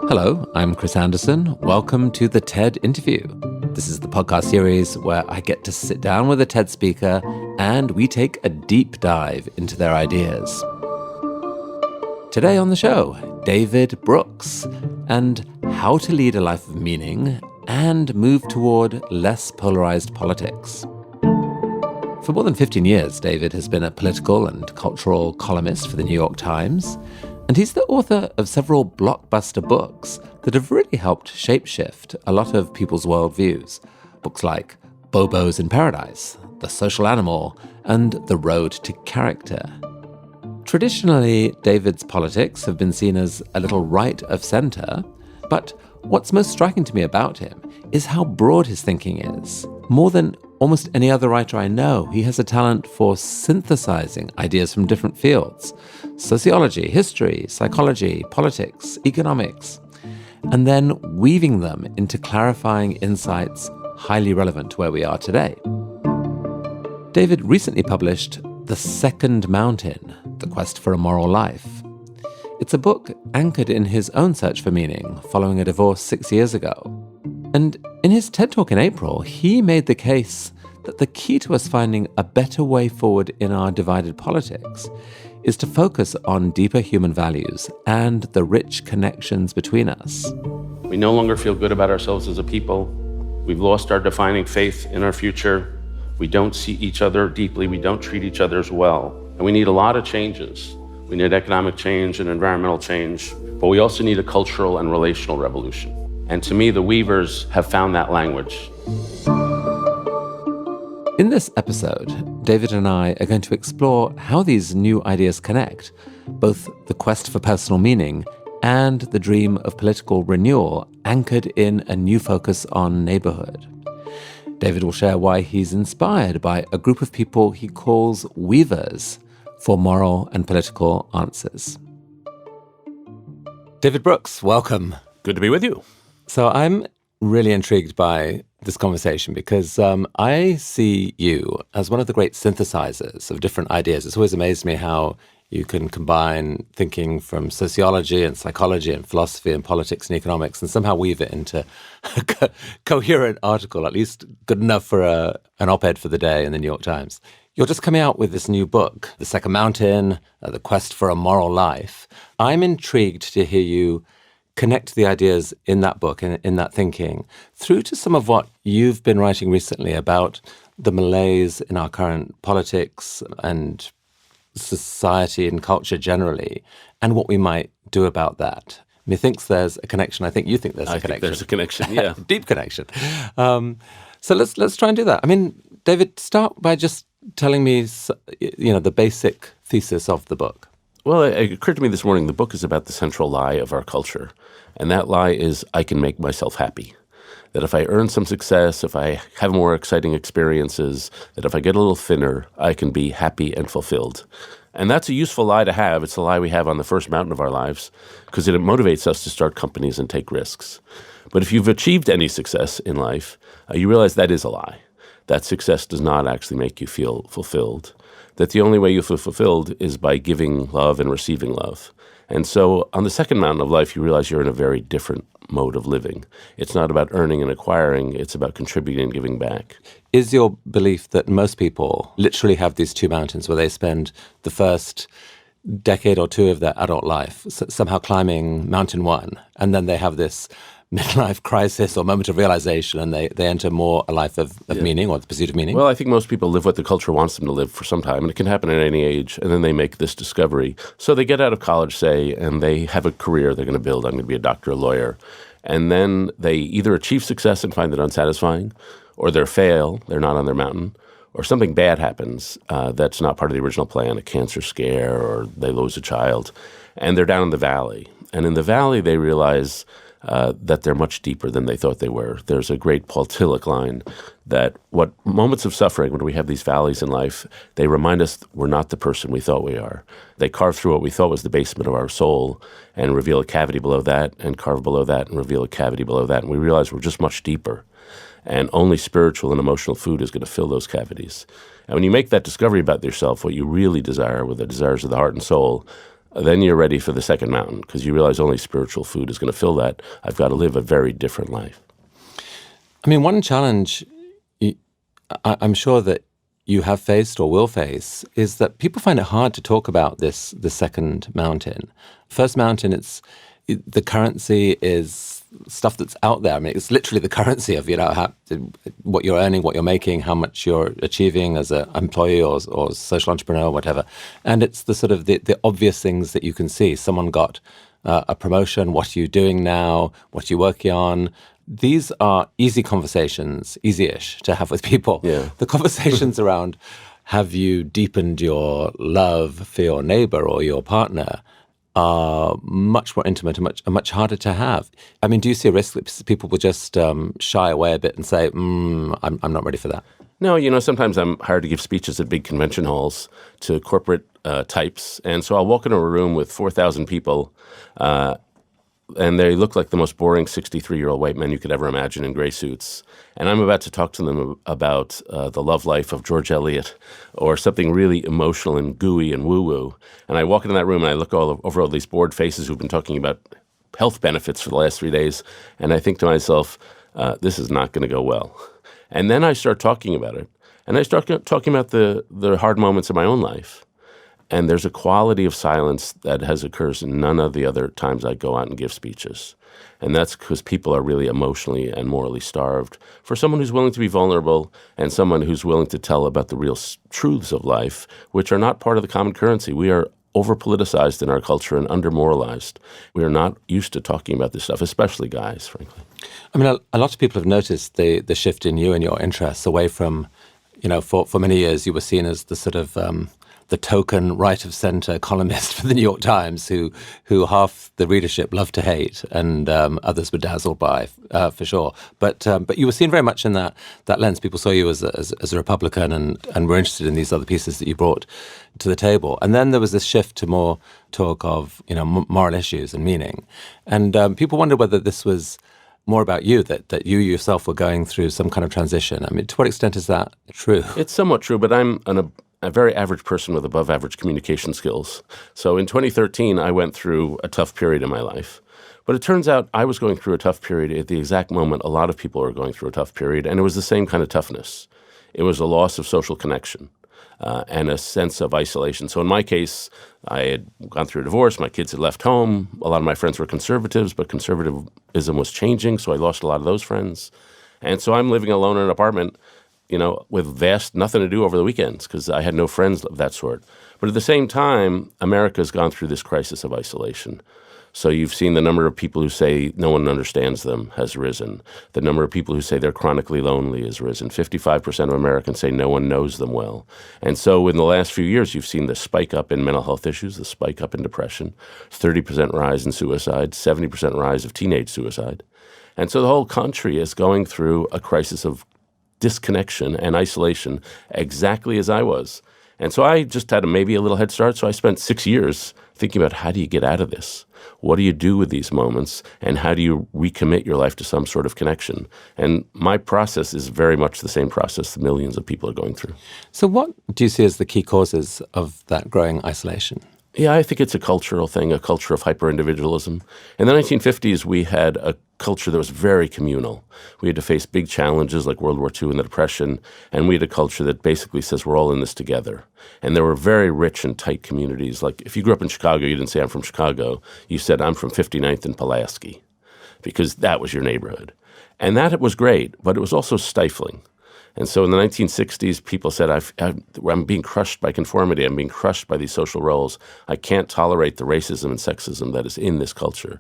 Hello, I'm Chris Anderson. Welcome to the TED Interview. This is the podcast series where I get to sit down with a TED speaker and we take a deep dive into their ideas. Today on the show, David Brooks and how to lead a life of meaning and move toward less polarized politics. For more than 15 years, David has been a political and cultural columnist for the New York Times, and he's the author of several blockbuster books that have really helped shapeshift a lot of people's worldviews. Books like Bobo's in Paradise, The Social Animal, and The Road to Character. Traditionally, David's politics have been seen as a little right of center, but what's most striking to me about him is how broad his thinking is. More than almost any other writer I know, he has a talent for synthesizing ideas from different fields: sociology, history, psychology, politics, economics, and then weaving them into clarifying insights highly relevant to where we are today. David recently published The Second Mountain: The Quest for a Moral Life. It's a book anchored in his own search for meaning following a divorce 6 years ago. And in his TED Talk in April, he made the case that the key to us finding a better way forward in our divided politics is to focus on deeper human values and the rich connections between us. We no longer feel good about ourselves as a people. We've lost our defining faith in our future. We don't see each other deeply. We don't treat each other as well. And we need a lot of changes. We need economic change and environmental change, but we also need a cultural and relational revolution. And to me, the Weavers have found that language. In this episode, David and I are going to explore how these new ideas connect, both the quest for personal meaning and the dream of political renewal anchored in a new focus on neighborhood. David will share why he's inspired by a group of people he calls Weavers for moral and political answers. David Brooks, welcome. Good to be with you. So I'm really intrigued by this conversation because I see you as one of the great synthesizers of different ideas. It's always amazed me how you can combine thinking from sociology and psychology and philosophy and politics and economics and somehow weave it into a coherent article, at least good enough for an op-ed for the day in the New York Times. You're just coming out with this new book, The Second Mountain, The Quest for a Moral Life. I'm intrigued to hear you connect the ideas in that book and in that thinking through to some of what you've been writing recently about the malaise in our current politics and society and culture generally, and what we might do about that. Methinks there's a connection. I think you think there's a connection. I think there's a connection, yeah. Deep connection. So let's try and do that. I mean, David, start by just telling me, the basic thesis of the book. Well, it occurred to me this morning, the book is about the central lie of our culture. And that lie is, I can make myself happy. That if I earn some success, if I have more exciting experiences, that if I get a little thinner, I can be happy and fulfilled. And that's a useful lie to have. It's the lie we have on the first mountain of our lives, because it motivates us to start companies and take risks. But if you've achieved any success in life, you realize that is a lie. That success does not actually make you feel fulfilled. That the only way you feel fulfilled is by giving love and receiving love. And so on the second mountain of life, you realize you're in a very different mode of living. It's not about earning and acquiring. It's about contributing and giving back. Is your belief that most people literally have these two mountains where they spend the first decade or two of their adult life somehow climbing mountain one, and then they have this midlife crisis or moment of realization, and they enter more a life of meaning or the pursuit of meaning? Well, I think most people live what the culture wants them to live for some time, and it can happen at any age, and then they make this discovery. So they get out of college, say, and they have a career they're going to build. I'm going to be a doctor, a lawyer. And then they either achieve success and find it unsatisfying, or they fail, they're not on their mountain, or something bad happens that's not part of the original plan, a cancer scare, or they lose a child, and they're down in the valley. And in the valley, they realize that they're much deeper than they thought they were. There's a great Paul Tillich line that what moments of suffering, when we have these valleys in life, they remind us we're not the person we thought we are. They carve through what we thought was the basement of our soul and reveal a cavity below that, and carve below that and reveal a cavity below that. And we realize we're just much deeper. And only spiritual and emotional food is going to fill those cavities. And when you make that discovery about yourself, what you really desire, with the desires of the heart and soul, then you're ready for the second mountain because you realize only spiritual food is going to fill that. I've got to live a very different life. I mean, one challenge I'm sure that you have faced or will face is that people find it hard to talk about the second mountain. First mountain, the currency is stuff that's out there. I mean, it's literally the currency of, what you're earning, what you're making, how much you're achieving as an employee or social entrepreneur or whatever. And it's the sort of the obvious things that you can see. Someone got a promotion. What are you doing now? What are you working on? These are easy conversations, easy-ish to have with people. Yeah. The conversations around, have you deepened your love for your neighbor or your partner, are much more intimate and much harder to have. I mean, do you see a risk that people will just shy away a bit and say, I'm not ready for that? No, sometimes I'm hired to give speeches at big convention halls to corporate types. And so I'll walk into a room with 4,000 people, and they look like the most boring 63-year-old white men you could ever imagine in gray suits. And I'm about to talk to them about the love life of George Eliot or something really emotional and gooey and woo-woo. And I walk into that room and I look over all these bored faces who've been talking about health benefits for the last 3 days. And I think to myself, this is not going to go well. And then I start talking about it. And I start talking about the hard moments of my own life. And there's a quality of silence that occurs in none of the other times I go out and give speeches. And that's because people are really emotionally and morally starved for someone who's willing to be vulnerable and someone who's willing to tell about the real truths of life, which are not part of the common currency. We are over-politicized in our culture and under-moralized. We are not used to talking about this stuff, especially guys, frankly. I mean, a lot of people have noticed the shift in you and your interests away from, for many years you were seen as the sort of the token right-of-center columnist for the New York Times who half the readership loved to hate and others were dazzled by, for sure. But you were seen very much in that lens. People saw you as a Republican and were interested in these other pieces that you brought to the table. And then there was this shift to more talk of, moral issues and meaning. And people wondered whether this was more about you, that you yourself were going through some kind of transition. I mean, to what extent is that true? It's somewhat true, but I'm a very average person with above average communication skills. So in 2013, I went through a tough period in my life. But it turns out I was going through a tough period at the exact moment a lot of people are going through a tough period, and it was the same kind of toughness. It was a loss of social connection and a sense of isolation. So in my case, I had gone through a divorce. My kids had left home. A lot of my friends were conservatives, but conservatism was changing, so I lost a lot of those friends. And so I'm living alone in an apartment with nothing to do over the weekends because I had no friends of that sort. But at the same time, America's gone through this crisis of isolation. So you've seen the number of people who say no one understands them has risen. The number of people who say they're chronically lonely has risen. 55% of Americans say no one knows them well. And so in the last few years, you've seen the spike up in mental health issues, the spike up in depression, 30% rise in suicide, 70% rise of teenage suicide. And so the whole country is going through a crisis of disconnection and isolation exactly as I was. And so I just had maybe a little head start. So I spent 6 years thinking about how do you get out of this? What do you do with these moments? And how do you recommit your life to some sort of connection? And my process is very much the same process that millions of people are going through. So what do you see as the key causes of that growing isolation? Yeah, I think it's a cultural thing, a culture of hyper-individualism. In the 1950s, we had a culture that was very communal. We had to face big challenges like World War II and the Depression, and we had a culture that basically says we're all in this together. And there were very rich and tight communities. Like if you grew up in Chicago, you didn't say I'm from Chicago. You said I'm from 59th and Pulaski because that was your neighborhood. And that was great, but it was also stifling. And so in the 1960s, people said, I'm being crushed by conformity. I'm being crushed by these social roles. I can't tolerate the racism and sexism that is in this culture.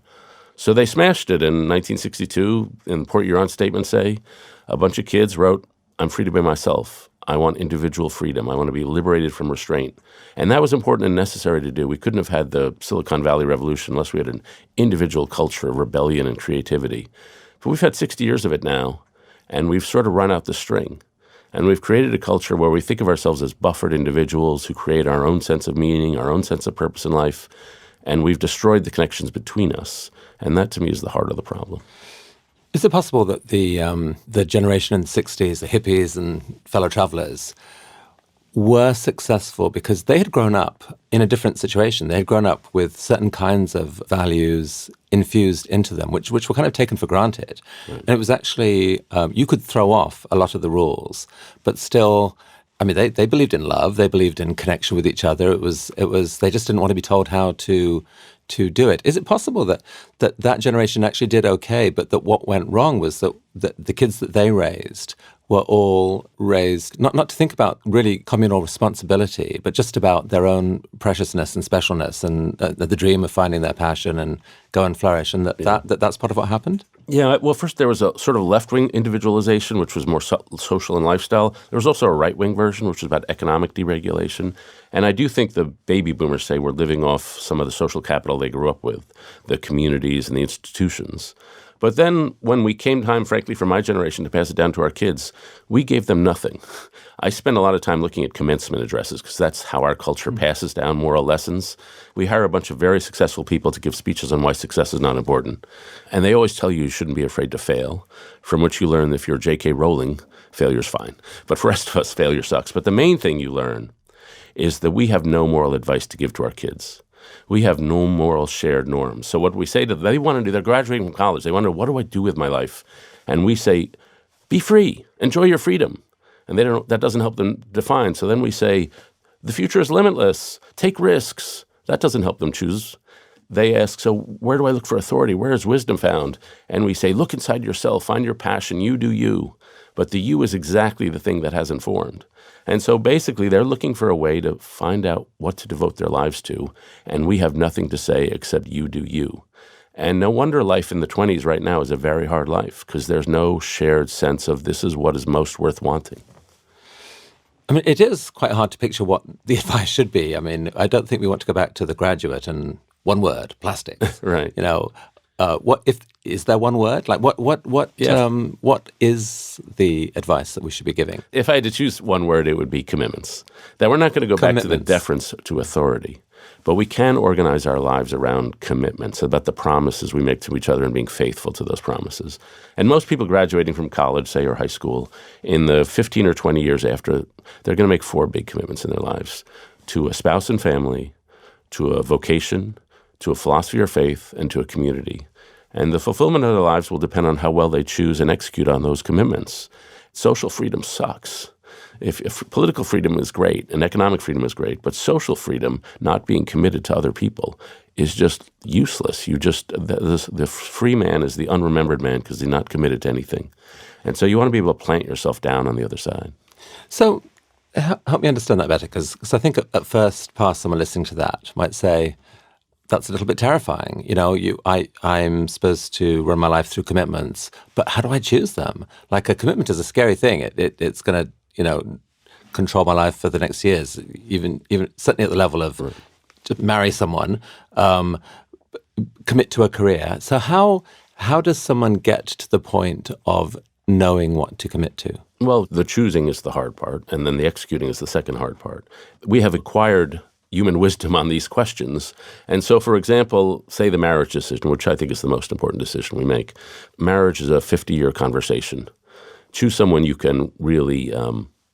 So they smashed it in 1962. In the Port Huron Statement say, a bunch of kids wrote, I'm free to be myself. I want individual freedom. I want to be liberated from restraint. And that was important and necessary to do. We couldn't have had the Silicon Valley Revolution unless we had an individual culture of rebellion and creativity. But we've had 60 years of it now, and we've sort of run out the string. And we've created a culture where we think of ourselves as buffered individuals who create our own sense of meaning, our own sense of purpose in life, and we've destroyed the connections between us. And that, to me, is the heart of the problem. Is it possible that the generation in the 60s, the hippies and fellow travelers, were successful because they had grown up in a different situation. They had grown up with certain kinds of values infused into them, which were kind of taken for granted. Right. And it was actually, you could throw off a lot of the rules, but still, I mean, they believed in love. They believed in connection with each other. It was. They just didn't want to be told how to do it. Is it possible that generation actually did okay, but that what went wrong was that the kids that they raised were all raised not to think about really communal responsibility, but just about their own preciousness and specialness and the dream of finding their passion and go and flourish, and that's part of what happened? Yeah, well, first there was a sort of left-wing individualization, which was more social and lifestyle. There was also a right-wing version, which was about economic deregulation. And I do think the baby boomers say we're living off some of the social capital they grew up with, the communities and the institutions. But then when we came time, frankly, for my generation to pass it down to our kids, we gave them nothing. I spend a lot of time looking at commencement addresses because that's how our culture passes down moral lessons. We hire a bunch of very successful people to give speeches on why success is not important. And they always tell you shouldn't be afraid to fail, from which you learn that if you're J.K. Rowling, failure's fine. But for the rest of us, failure sucks. But the main thing you learn is that we have no moral advice to give to our kids. We have no moral shared norms. So what we say to them, they want to do, they're graduating from college. They wonder, what do I do with my life? And we say, be free, enjoy your freedom. And that doesn't help them define. So then we say, the future is limitless, take risks. That doesn't help them choose. They ask, so where do I look for authority? Where is wisdom found? And we say, look inside yourself, find your passion, you do you. But the you is exactly the thing that hasn't formed. And so basically they're looking for a way to find out what to devote their lives to, and we have nothing to say except you do you. And no wonder life in the 20s right now is a very hard life, because there's no shared sense of this is what is most worth wanting. I mean, it is quite hard to picture what the advice should be. I mean, I don't think we want to go back to The Graduate and one word, plastics. Right. You know, is there one word? Like what is the advice that we should be giving? If I had to choose one word, it would be commitments. That we're not going to go back to the deference to authority, but we can organize our lives around commitments, about the promises we make to each other and being faithful to those promises. And most people graduating from college, say, or high school, in the 15 or 20 years after, they're going to make 4 big commitments in their lives: to a spouse and family, to a vocation, to a philosophy or faith, and to a community. And the fulfillment of their lives will depend on how well they choose and execute on those commitments. Social freedom sucks. If political freedom is great and economic freedom is great, but social freedom, not being committed to other people, is just useless. The free man is the unremembered man because he's not committed to anything. And so you want to be able to plant yourself down on the other side. So help me understand that better, because I think at first pass, someone listening to that might say, that's a little bit terrifying. You know, I'm supposed to run my life through commitments, but how do I choose them? Like, a commitment is a scary thing. It's going to, control my life for the next years, even certainly at the level of to marry someone, commit to a career. So how does someone get to the point of knowing what to commit to? Well, the choosing is the hard part, and then the executing is the second hard part. We have acquired human wisdom on these questions. And so, for example, say the marriage decision, which I think is the most important decision we make. Marriage is a 50-year conversation. Choose someone you can really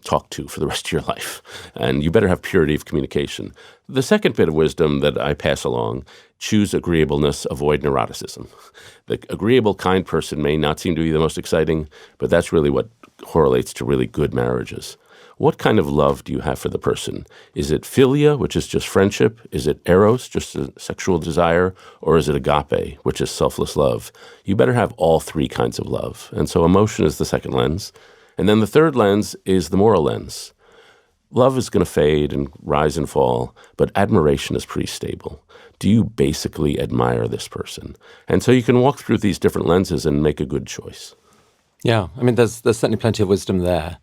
talk to for the rest of your life. And you better have purity of communication. The second bit of wisdom that I pass along: choose agreeableness, avoid neuroticism. The agreeable, kind person may not seem to be the most exciting, but that's really what correlates to really good marriages. What kind of love do you have for the person? Is it philia, which is just friendship? Is it eros, just a sexual desire? Or is it agape, which is selfless love? You better have all 3 kinds of love. And so emotion is the second lens. And then the third lens is the moral lens. Love is going to fade and rise and fall, but admiration is pretty stable. Do you basically admire this person? And so you can walk through these different lenses and make a good choice. Yeah, I mean, there's certainly plenty of wisdom there.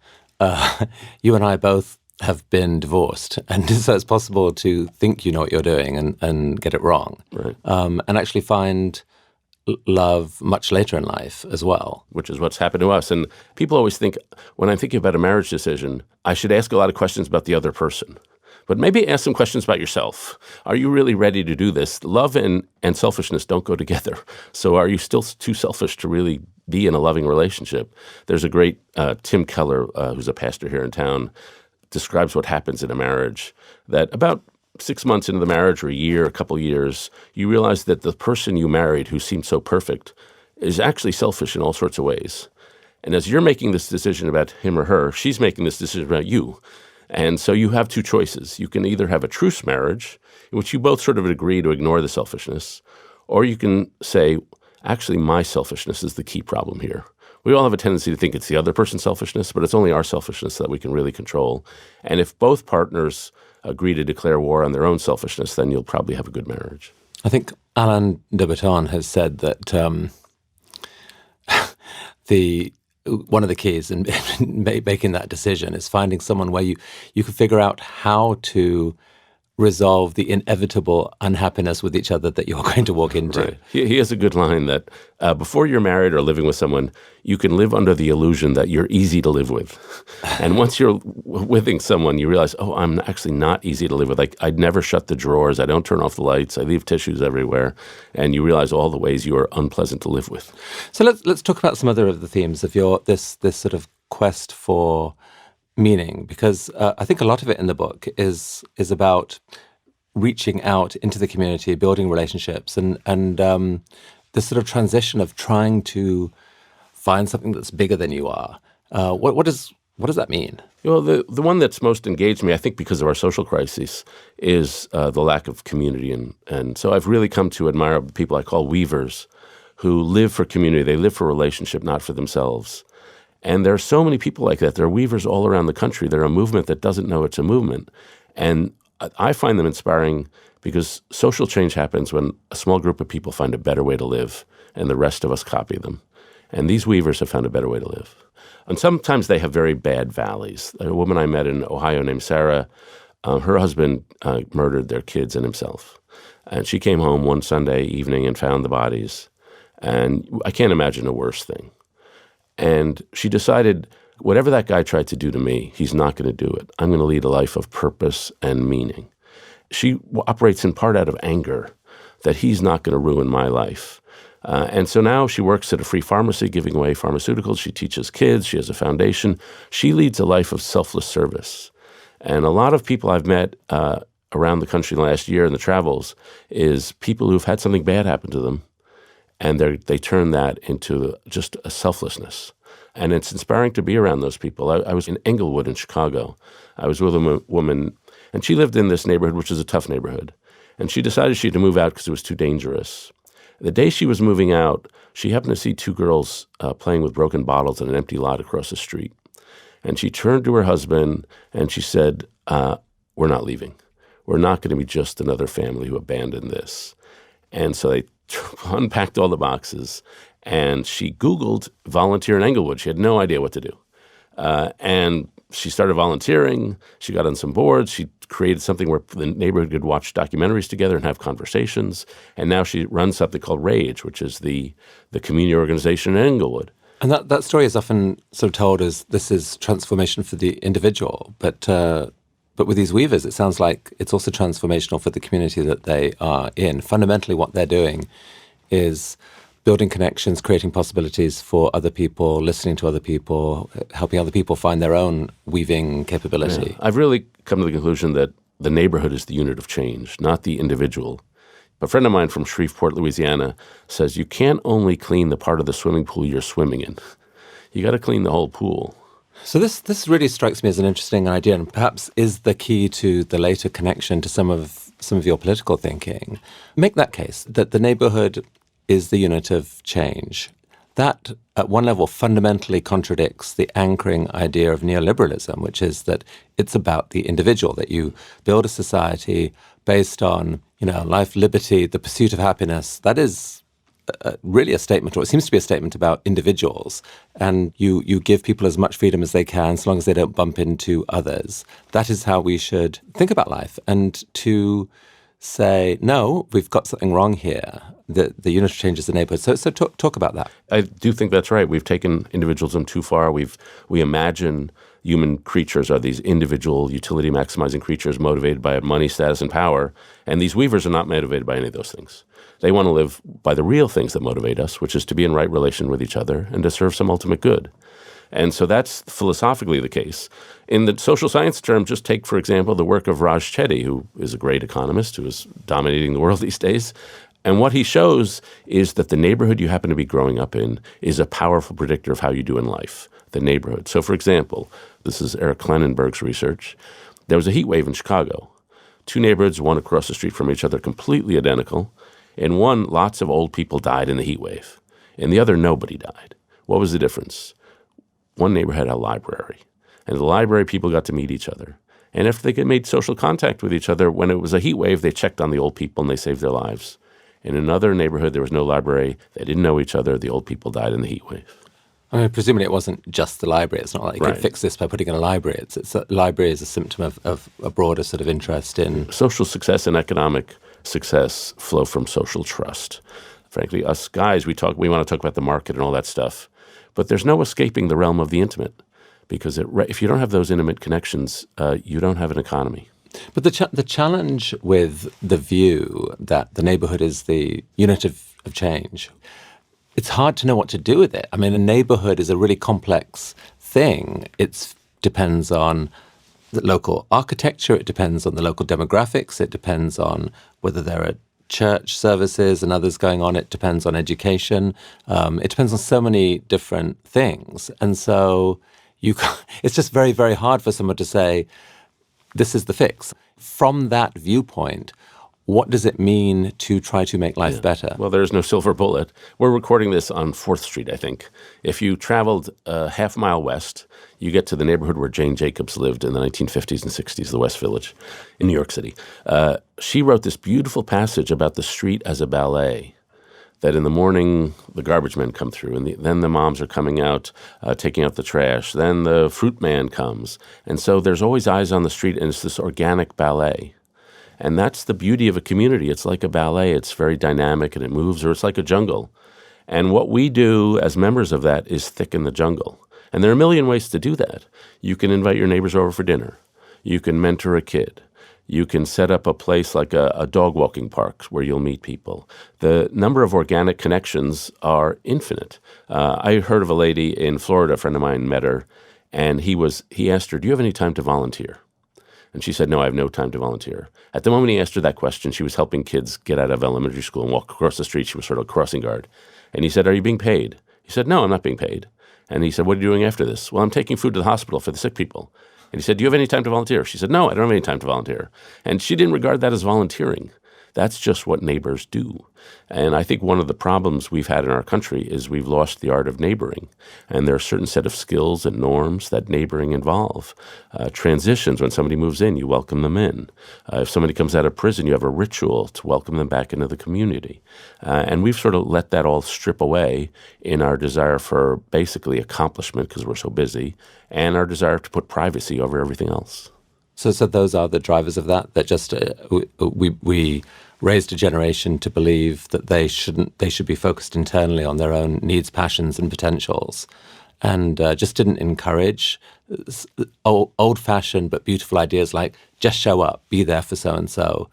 You and I both have been divorced, and so it's possible to think you know what you're doing and get it wrong, right. And actually find love much later in life as well. Which is what's happened to us. And people always think, when I'm thinking about a marriage decision, I should ask a lot of questions about the other person. But maybe ask some questions about yourself. Are you really ready to do this? Love and selfishness don't go together. So are you still too selfish to really be in a loving relationship? There's a great Tim Keller, who's a pastor here in town, describes what happens in a marriage, that about 6 months into the marriage or a year, a couple years, you realize that the person you married who seemed so perfect is actually selfish in all sorts of ways. And as you're making this decision about him or her, she's making this decision about you. And so you have two choices. You can either have a truce marriage, in which you both sort of agree to ignore the selfishness, or you can say, actually, my selfishness is the key problem here. We all have a tendency to think it's the other person's selfishness, but it's only our selfishness that we can really control. And if both partners agree to declare war on their own selfishness, then you'll probably have a good marriage. I think Alain de Botton has said that one of the keys in making that decision is finding someone where you can figure out how to resolve the inevitable unhappiness with each other that you're going to walk into. Right. He has a good line that before you're married or living with someone, you can live under the illusion that you're easy to live with. And once you're with someone, you realize, oh, I'm actually not easy to live with. Like, I'd never shut the drawers. I don't turn off the lights. I leave tissues everywhere. And you realize all the ways you are unpleasant to live with. So let's talk about some other of the themes of this sort of quest for meaning, because I think a lot of it in the book is about reaching out into the community, building relationships, and this sort of transition of trying to find something that's bigger than you are. What does that mean? Well, the one that's most engaged me, I think because of our social crises, is the lack of community. And so I've really come to admire people I call weavers who live for community. They live for relationship, not for themselves. And there are so many people like that. There are weavers all around the country. They're a movement that doesn't know it's a movement. And I find them inspiring because social change happens when a small group of people find a better way to live and the rest of us copy them. And these weavers have found a better way to live. And sometimes they have very bad valleys. A woman I met in Ohio named Sarah, her husband murdered their kids and himself. And she came home one Sunday evening and found the bodies. And I can't imagine a worse thing. And she decided, whatever that guy tried to do to me, he's not going to do it. I'm going to lead a life of purpose and meaning. She operates in part out of anger that he's not going to ruin my life. And so now she works at a free pharmacy giving away pharmaceuticals. She teaches kids. She has a foundation. She leads a life of selfless service. And a lot of people I've met around the country last year in the travels is people who've had something bad happen to them. And they turn that into just a selflessness. And it's inspiring to be around those people. I was in Englewood in Chicago. I was with a woman, and she lived in this neighborhood, which is a tough neighborhood. And she decided she had to move out because it was too dangerous. The day she was moving out, she happened to see two girls playing with broken bottles in an empty lot across the street. And she turned to her husband and she said, we're not leaving. We're not going to be just another family who abandoned this. And so they unpacked all the boxes, and she Googled volunteer in Englewood. She had no idea what to do. And she started volunteering. She got on some boards. She created something where the neighborhood could watch documentaries together and have conversations. And now she runs something called RAGE, which is the community organization in Englewood. And that story is often sort of told as this is transformation for the individual. But with these weavers, it sounds like it's also transformational for the community that they are in. Fundamentally, what they're doing is building connections, creating possibilities for other people, listening to other people, helping other people find their own weaving capability. Yeah. I've really come to the conclusion that the neighborhood is the unit of change, not the individual. A friend of mine from Shreveport, Louisiana, says you can't only clean the part of the swimming pool you're swimming in. You got to clean the whole pool. So this really strikes me as an interesting idea, and perhaps is the key to the later connection to some of your political thinking. Make that case, that the neighborhood is the unit of change. That, at one level, fundamentally contradicts the anchoring idea of neoliberalism, which is that it's about the individual, that you build a society based on, life, liberty, the pursuit of happiness. That is really a statement, or it seems to be a statement about individuals, and you give people as much freedom as they can, so long as they don't bump into others. That is how we should think about life. And to say, no, we've got something wrong here, the unit of change is the neighborhood. So talk about that. I do think that's right. We've taken individualism too far. We imagine human creatures are these individual utility maximizing creatures motivated by money, status, and power. And these weavers are not motivated by any of those things. They want to live by the real things that motivate us, which is to be in right relation with each other and to serve some ultimate good. And so that's philosophically the case. In the social science term, just take, for example, the work of Raj Chetty, who is a great economist who is dominating the world these days. And what he shows is that the neighborhood you happen to be growing up in is a powerful predictor of how you do in life, the neighborhood. So, for example, this is Eric Klenenberg's research. There was a heat wave in Chicago. Two neighborhoods, one across the street from each other, completely identical. In one, lots of old people died in the heat wave. In the other, nobody died. What was the difference? One neighbor had a library, and the library people got to meet each other. And if they made social contact with each other, when it was a heat wave, they checked on the old people and they saved their lives. In another neighborhood, there was no library. They didn't know each other. The old people died in the heat wave. I mean, presumably it wasn't just the library. It's not like you Right. could fix this by putting in a library. It's a library is a symptom of a broader sort of interest in... Social success and economic success flow from social trust. Frankly, us guys, we want to talk about the market and all that stuff. But there's no escaping the realm of the intimate, because if you don't have those intimate connections, you don't have an economy. But the challenge with the view that the neighborhood is the unit of change, it's hard to know what to do with it. I mean, a neighborhood is a really complex thing. It depends on the local architecture, it depends on the local demographics, it depends on whether there are church services and others going on. It depends on education. It depends on so many different things. And so it's just very, very hard for someone to say, this is the fix. From that viewpoint, what does it mean to try to make life better? Well, there's no silver bullet. We're recording this on 4th Street, I think. If you traveled a half mile west, you get to the neighborhood where Jane Jacobs lived in the 1950s and 60s, the West Village in New York City. She wrote this beautiful passage about the street as a ballet, that in the morning the garbage men come through, and then the moms are coming out, taking out the trash. Then the fruit man comes. And so there's always eyes on the street, and it's this organic ballet. And that's the beauty of a community. It's like a ballet. It's very dynamic and it moves, or it's like a jungle. And what we do as members of that is thicken the jungle. And there are a million ways to do that. You can invite your neighbors over for dinner. You can mentor a kid. You can set up a place like a dog walking park where you'll meet people. The number of organic connections are infinite. I heard of a lady in Florida, a friend of mine met her, and he asked her, do you have any time to volunteer? And she said, no, I have no time to volunteer. At the moment he asked her that question, she was helping kids get out of elementary school and walk across the street. She was sort of a crossing guard. And he said, are you being paid? He said, no, I'm not being paid. And he said, what are you doing after this? Well, I'm taking food to the hospital for the sick people. And he said, do you have any time to volunteer? She said, no, I don't have any time to volunteer. And she didn't regard that as volunteering. That's just what neighbors do. And I think one of the problems we've had in our country is we've lost the art of neighboring. And there are a certain set of skills and norms that neighboring involve. Transitions, when somebody moves in, you welcome them in. If somebody comes out of prison, you have a ritual to welcome them back into the community. And we've sort of let that all strip away in our desire for basically accomplishment because we're so busy, and our desire to put privacy over everything else. So those are the drivers of that just we raised a generation to believe that they should be focused internally on their own needs, passions, and potentials, and just didn't encourage old-fashioned but beautiful ideas like just show up, be there for so and so.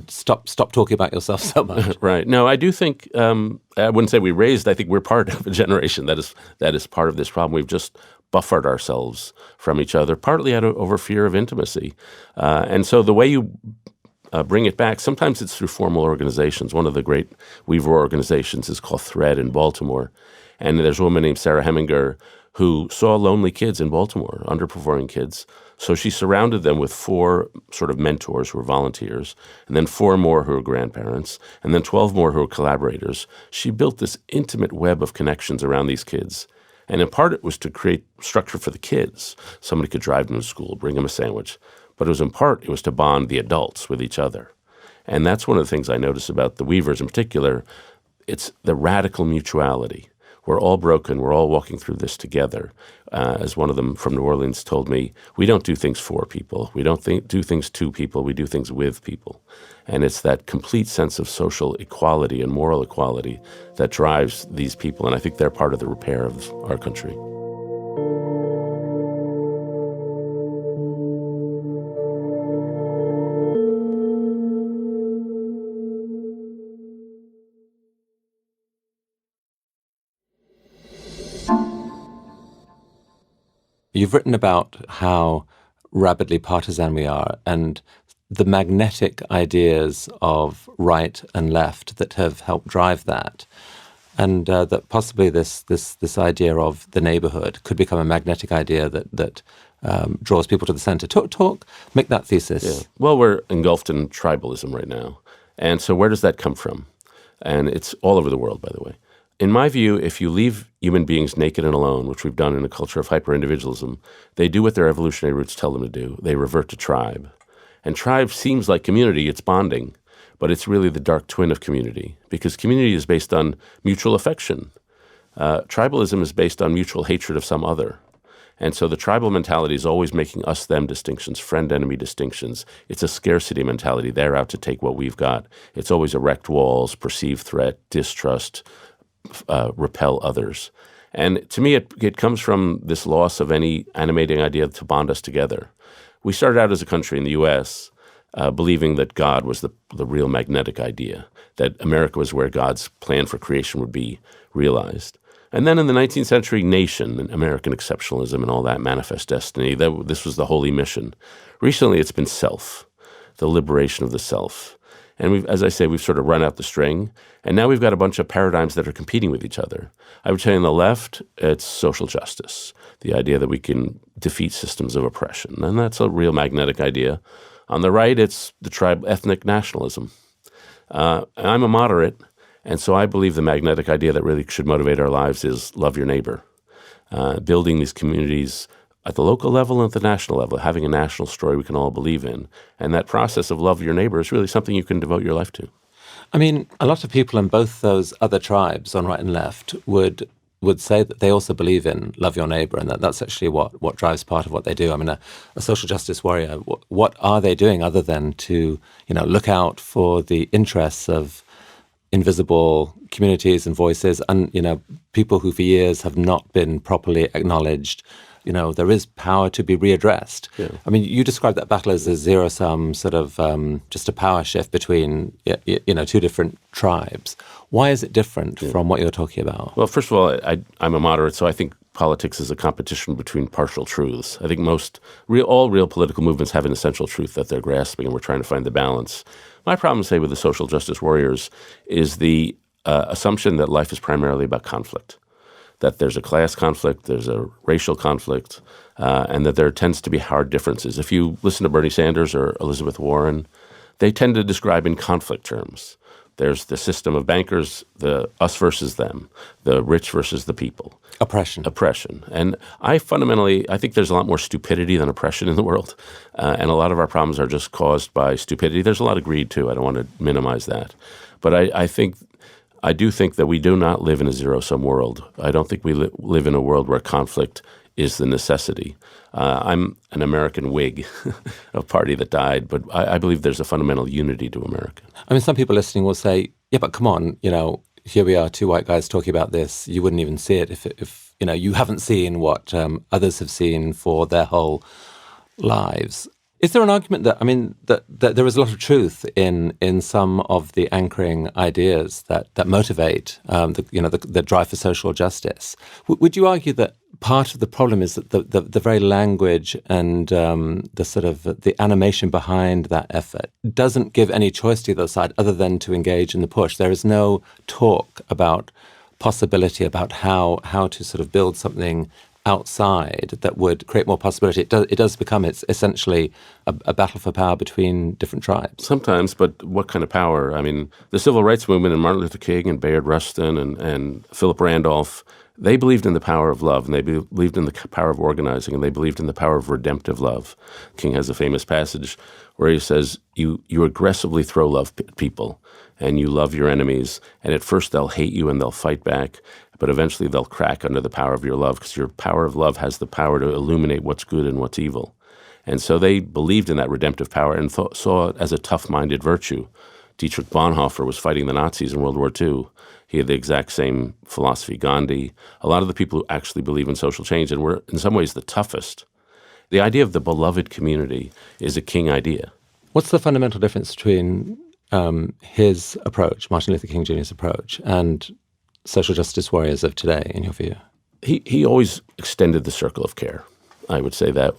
Stop talking about yourself so much. Right. No, I do think I wouldn't say we raised. I think we're part of a generation that is part of this problem. We've just buffered ourselves from each other, partly over fear of intimacy. And so the way you bring it back, sometimes it's through formal organizations. One of the great Weaver organizations is called Thread in Baltimore. And there's a woman named Sarah Heminger who saw lonely kids in Baltimore, underperforming kids. So she surrounded them with 4 sort of mentors who were volunteers, and then 4 more who were grandparents, and then 12 more who were collaborators. She built this intimate web of connections around these kids. And in part, it was to create structure for the kids. Somebody could drive them to school, bring them a sandwich. But it was to bond the adults with each other. And that's one of the things I notice about the Weavers in particular. It's the radical mutuality. We're all broken. We're all walking through this together. As one of them from New Orleans told me, we don't do things for people. We don't do things to people. We do things with people. And it's that complete sense of social equality and moral equality that drives these people. And I think they're part of the repair of our country. You've written about how rabidly partisan we are and the magnetic ideas of right and left that have helped drive that. And that possibly this idea of the neighborhood could become a magnetic idea that draws people to the center. Make that thesis. Yeah. Well, we're engulfed in tribalism right now. And so where does that come from? And it's all over the world, by the way. In my view, if you leave human beings naked and alone, which we've done in a culture of hyper-individualism, they do what their evolutionary roots tell them to do. They revert to tribe. And tribe seems like community, it's bonding, but it's really the dark twin of community, because community is based on mutual affection. Tribalism is based on mutual hatred of some other. And so the tribal mentality is always making us-them distinctions, friend-enemy distinctions. It's a scarcity mentality. They're out to take what we've got. It's always erect walls, perceived threat, distrust, repel others. And to me, it comes from this loss of any animating idea to bond us together. We started out as a country in the U.S. Believing that God was the real magnetic idea, that America was where God's plan for creation would be realized. And then in the 19th century, nation and American exceptionalism and all that manifest destiny, this was the holy mission. Recently, it's been self, the liberation of the self. And as I say, we've sort of run out the string. And now we've got a bunch of paradigms that are competing with each other. I would say on the left, it's social justice, the idea that we can defeat systems of oppression. And that's a real magnetic idea. On the right, it's the ethnic nationalism. I'm a moderate, and so I believe the magnetic idea that really should motivate our lives is love your neighbor. Building these communities at the local level and at the national level, having a national story we can all believe in. And that process of love your neighbor is really something you can devote your life to. I mean, a lot of people in both those other tribes on right and left would say that they also believe in love your neighbor, and that's actually what drives part of what they do. I mean, a social justice warrior, what are they doing other than to, look out for the interests of invisible communities and voices and, people who for years have not been properly acknowledged? There is power to be readdressed. Yeah. I mean, you described that battle as a zero-sum sort of just a power shift between, two different tribes. Why is it different from what you're talking about? Well, first of all, I'm a moderate, so I think politics is a competition between partial truths. I think all real political movements have an essential truth that they're grasping, and we're trying to find the balance. My problem, say, with the social justice warriors is the assumption that life is primarily about conflict, that there's a class conflict, there's a racial conflict, and that there tends to be hard differences. If you listen to Bernie Sanders or Elizabeth Warren, they tend to describe in conflict terms. There's the system of bankers, the us versus them, the rich versus the people. Oppression. And I think there's a lot more stupidity than oppression in the world. And a lot of our problems are just caused by stupidity. There's a lot of greed, too. I don't want to minimize that. But I do think that we do not live in a zero-sum world. I don't think we live in a world where conflict is the necessity. I'm an American Whig, a party that died, but I believe there's a fundamental unity to America. I mean, some people listening will say, yeah, but come on, here we are, two white guys talking about this. You wouldn't even see it if you haven't seen what others have seen for their whole lives. Is there an argument that there is a lot of truth in some of the anchoring ideas that motivate the drive for social justice? Would you argue that part of the problem is that the very language and the sort of the animation behind that effort doesn't give any choice to the other side other than to engage in the push? There is no talk about possibility, about how to sort of build something outside that would create more possibility. It does become, it's essentially a battle for power between different tribes. Sometimes, but what kind of power? I mean, the civil rights movement and Martin Luther King and Bayard Rustin and Philip Randolph, they believed in the power of love, and they believed in the power of organizing, and they believed in the power of redemptive love. King has a famous passage where he says, you aggressively throw love at people, and you love your enemies, and at first they'll hate you and they'll fight back, but eventually they'll crack under the power of your love, because your power of love has the power to illuminate what's good and what's evil. And so they believed in that redemptive power and saw it as a tough-minded virtue. Dietrich Bonhoeffer was fighting the Nazis in World War II. He had the exact same philosophy. Gandhi, a lot of the people who actually believe in social change and were in some ways the toughest. The idea of the beloved community is a King idea. What's the fundamental difference between his approach, Martin Luther King Jr.'s approach, and social justice warriors of today, in your view? He always extended the circle of care. I would say that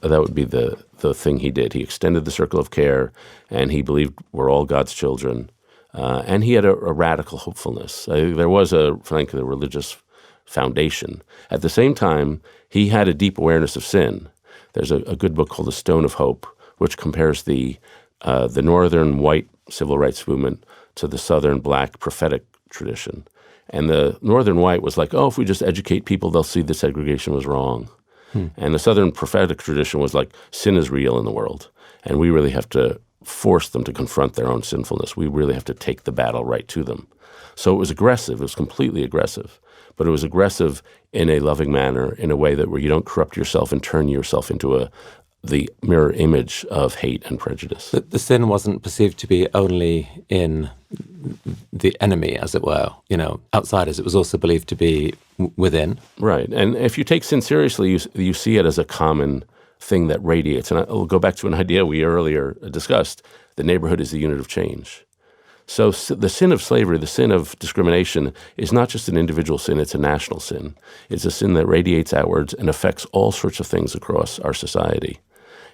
would be the thing he did. He extended the circle of care, and he believed we're all God's children. And he had a radical hopefulness. There was, frankly, a religious foundation. At the same time, he had a deep awareness of sin. There's a good book called The Stone of Hope, which compares the northern white civil rights movement to the southern black prophetic tradition. And the northern white was like, oh, if we just educate people, they'll see that segregation was wrong. And the southern prophetic tradition was like, sin is real in the world, and we really have to force them to confront their own sinfulness. We really have to take the battle right to them. So it was aggressive. It was completely aggressive. But it was aggressive in a loving manner, in a way that where you don't corrupt yourself and turn yourself into the mirror image of hate and prejudice. The sin wasn't perceived to be only in the enemy, as it were, outsiders. It was also believed to be within. Right. And if you take sin seriously, you see it as a common thing that radiates. And I'll go back to an idea we earlier discussed. The neighborhood is the unit of change. So the sin of slavery, the sin of discrimination, is not just an individual sin, it's a national sin. It's a sin that radiates outwards and affects all sorts of things across our society.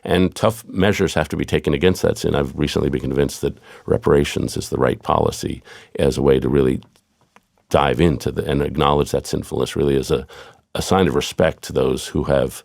And tough measures have to be taken against that sin. I've recently been convinced that reparations is the right policy as a way to really dive into and acknowledge that sinfulness, really as a sign of respect to those who have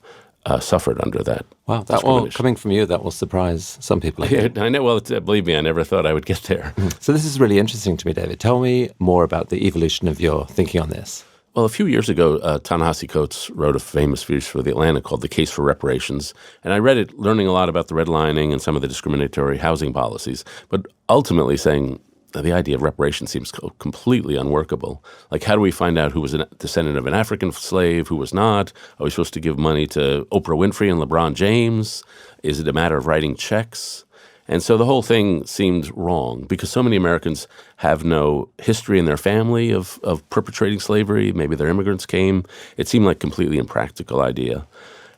suffered under that. Wow, coming from you, that will surprise some people. I know. Well, believe me, I never thought I would get there. So this is really interesting to me, David. Tell me more about the evolution of your thinking on this. Well, a few years ago, Ta-Nehisi Coates wrote a famous piece for The Atlantic called The Case for Reparations. And I read it learning a lot about the redlining and some of the discriminatory housing policies, but ultimately saying the idea of reparations seems completely unworkable. Like, how do we find out who was a descendant of an African slave, who was not? Are we supposed to give money to Oprah Winfrey and LeBron James? Is it a matter of writing checks? And so the whole thing seemed wrong because so many Americans have no history in their family of perpetrating slavery. Maybe their immigrants came. It seemed like a completely impractical idea.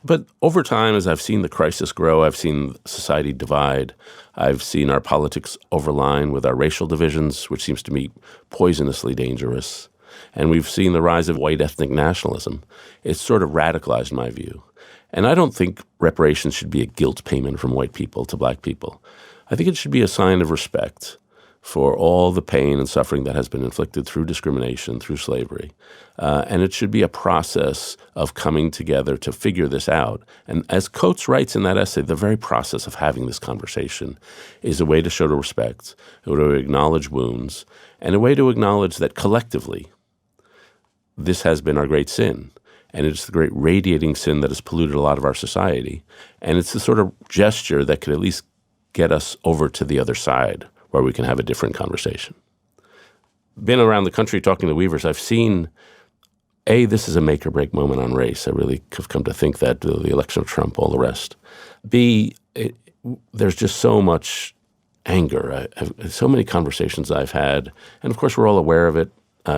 But over time, as I've seen the crisis grow, I've seen society divide. I've seen our politics overline with our racial divisions, which seems to me poisonously dangerous. And we've seen the rise of white ethnic nationalism. It's sort of radicalized my view. And I don't think reparations should be a guilt payment from white people to black people. I think it should be a sign of respect for all the pain and suffering that has been inflicted through discrimination, through slavery. And it should be a process of coming together to figure this out. And as Coates writes in that essay, the very process of having this conversation is a way to show respect, a way to acknowledge wounds, and a way to acknowledge that collectively this has been our great sin. And it's the great radiating sin that has polluted a lot of our society. And it's the sort of gesture that could at least get us over to the other side where we can have a different conversation. Been around the country talking to weavers, I've seen, A, this is a make or break moment on race. I really have come to think that, the election of Trump, all the rest. B, there's just so much anger. So many conversations I've had, and of course we're all aware of it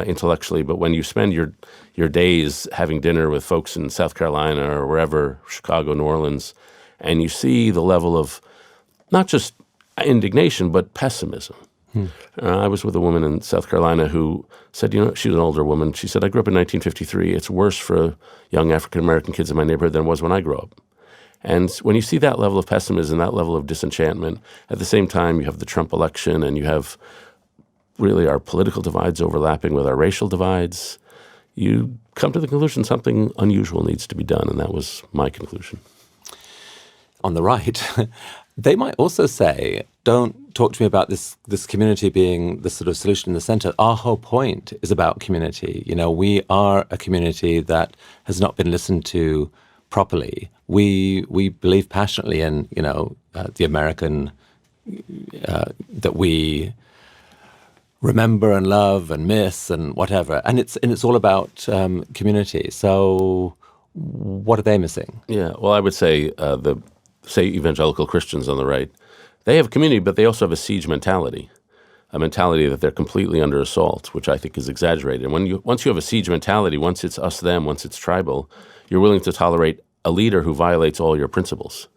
intellectually, but when you spend your days having dinner with folks in South Carolina or wherever, Chicago, New Orleans, and you see the level of not just indignation, but pessimism. I was with a woman in South Carolina who said, she was an older woman. She said, I grew up in 1953. It's worse for young African-American kids in my neighborhood than it was when I grew up. And when you see that level of pessimism, that level of disenchantment, at the same time you have the Trump election and you have really our political divides overlapping with our racial divides, you come to the conclusion something unusual needs to be done, and that was my conclusion. On the right, they might also say, don't talk to me about this community being the sort of solution in the center. Our whole point is about community. We are a community that has not been listened to properly. We believe passionately in, the American, that we remember and love and miss and whatever. And it's all about community. So what are they missing? Yeah, well, I would say say evangelical Christians on the right, they have community, but they also have a siege mentality, a mentality that they're completely under assault, which I think is exaggerated. And once you have a siege mentality, once it's us, them, once it's tribal, you're willing to tolerate a leader who violates all your principles,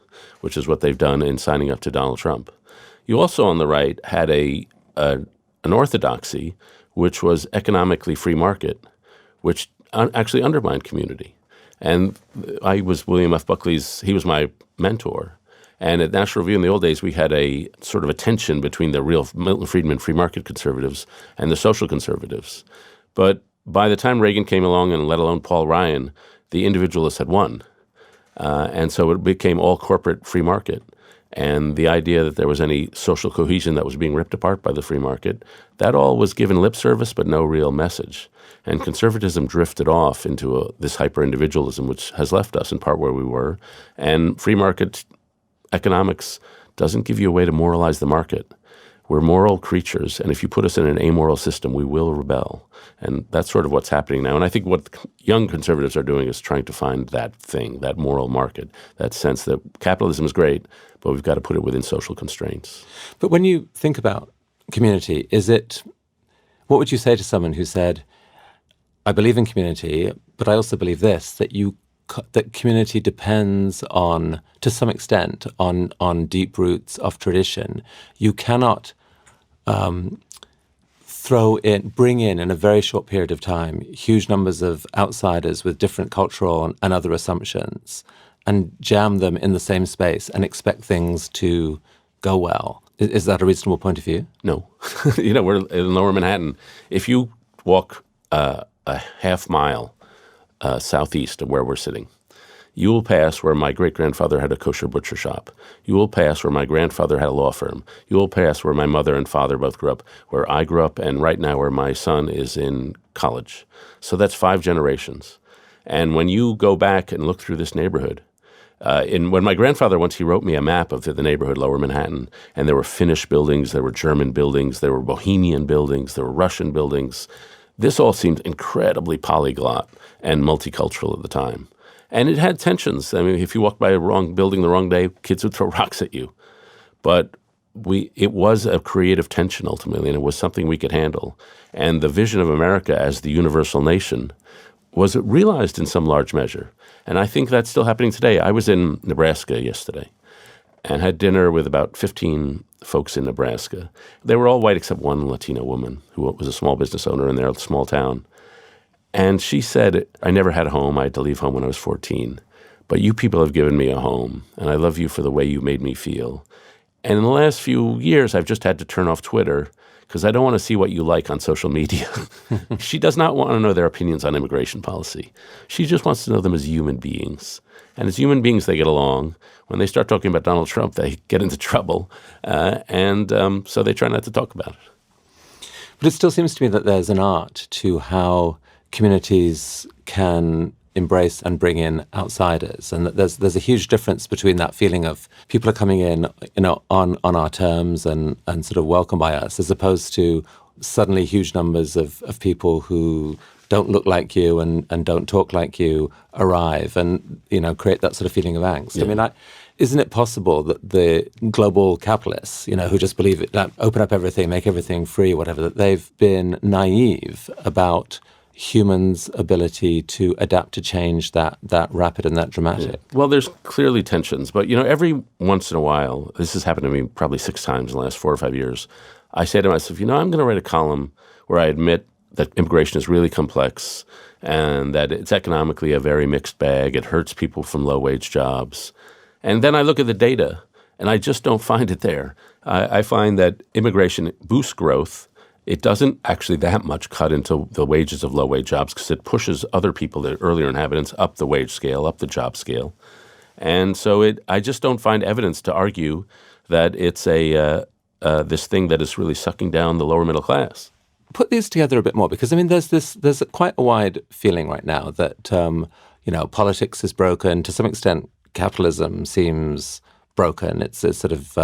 which is what they've done in signing up to Donald Trump. You also on the right had an orthodoxy, which was economically free market, which actually undermined community. And I was William F. Buckley's, he was my mentor. And at National Review in the old days, we had a sort of a tension between the real Milton Friedman free market conservatives and the social conservatives. But by the time Reagan came along, and let alone Paul Ryan, the individualists had won. And so it became all corporate free market. And the idea that there was any social cohesion that was being ripped apart by the free market, that all was given lip service but no real message. And conservatism drifted off into this hyper-individualism, which has left us in part where we were. And free market economics doesn't give you a way to moralize the market. We're moral creatures, and if you put us in an amoral system, we will rebel. And that's sort of what's happening now. And I think what young conservatives are doing is trying to find that thing, that moral market, that sense that capitalism is great, but we've got to put it within social constraints. But when you think about community, what would you say to someone who said, I believe in community, but I also believe this, that community depends on, to some extent, on deep roots of tradition. You cannot bring in a very short period of time, huge numbers of outsiders with different cultural and other assumptions, and jam them in the same space and expect things to go well. Is that a reasonable point of view? No. We're in Lower Manhattan. If you walk a half mile southeast of where we're sitting, you will pass where my great-grandfather had a kosher butcher shop. You will pass where my grandfather had a law firm. You will pass where my mother and father both grew up, where I grew up, and right now where my son is in college. So that's 5 generations. And when you go back and look through this neighborhood, when my grandfather once, he wrote me a map of the neighborhood, Lower Manhattan, and there were Finnish buildings, there were German buildings, there were Bohemian buildings, there were Russian buildings. This all seemed incredibly polyglot and multicultural at the time. And it had tensions. I mean, if you walked by a wrong building the wrong day, kids would throw rocks at you. But it was a creative tension ultimately, and it was something we could handle. And the vision of America as the universal nation was realized in some large measure. And I think that's still happening today. I was in Nebraska yesterday and had dinner with about 15 folks in Nebraska. They were all white except one Latino woman who was a small business owner in their small town. And she said, I never had a home. I had to leave home when I was 14. But you people have given me a home, and I love you for the way you made me feel. And in the last few years, I've just had to turn off Twitter because I don't want to see what you like on social media. She does not want to know their opinions on immigration policy. She just wants to know them as human beings. And as human beings, they get along. When they start talking about Donald Trump, they get into trouble. So they try not to talk about it. But it still seems to me that there's an art to how communities can embrace and bring in outsiders, and that there's a huge difference between that feeling of people are coming in, on our terms and sort of welcome by us, as opposed to suddenly huge numbers of people who don't look like you and don't talk like you arrive and create that sort of feeling of angst. Yeah. I mean, isn't it possible that the global capitalists, who just believe it, open up everything, make everything free, whatever, that they've been naive about humans' ability to adapt to change that rapid and that dramatic? Yeah. Well, there's clearly tensions, but every once in a while, this has happened to me probably 6 times in the last 4 or 5 years, I say to myself, I'm going to write a column where I admit that immigration is really complex and that it's economically a very mixed bag. It hurts people from low-wage jobs. And then I look at the data, and I just don't find it there. I find that immigration boosts growth. It doesn't actually that much cut into the wages of low-wage jobs because it pushes other people, the earlier inhabitants, up the wage scale, up the job scale. And so I just don't find evidence to argue that it's this thing that is really sucking down the lower middle class. Put these together a bit more, because there's quite a wide feeling right now that politics is broken. To some extent, capitalism seems broken. It's a sort of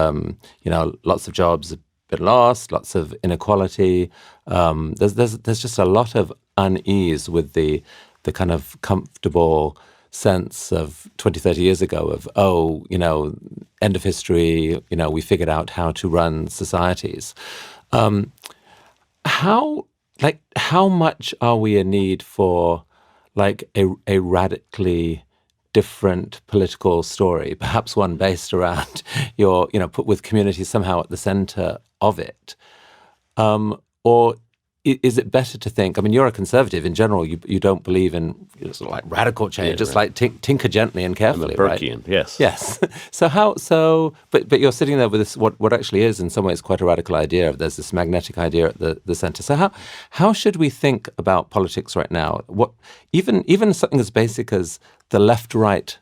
lots of jobs have been lost, lots of inequality. There's just a lot of unease with the kind of comfortable sense of 20, 30 years ago of, end of history, we figured out how to run societies. How much are we in need for a radically different political story, perhaps one based around put with community somehow at the center of it? Or is it better to think, I mean, you're a conservative in general, you don't believe in sort of like radical change, just like tinker gently and carefully, I'm a Burkean, right? yes. Yes. But you're sitting there with this, what actually is in some ways quite a radical idea. There's this magnetic idea at the center. So how should we think about politics right now? Even something as basic as the left-right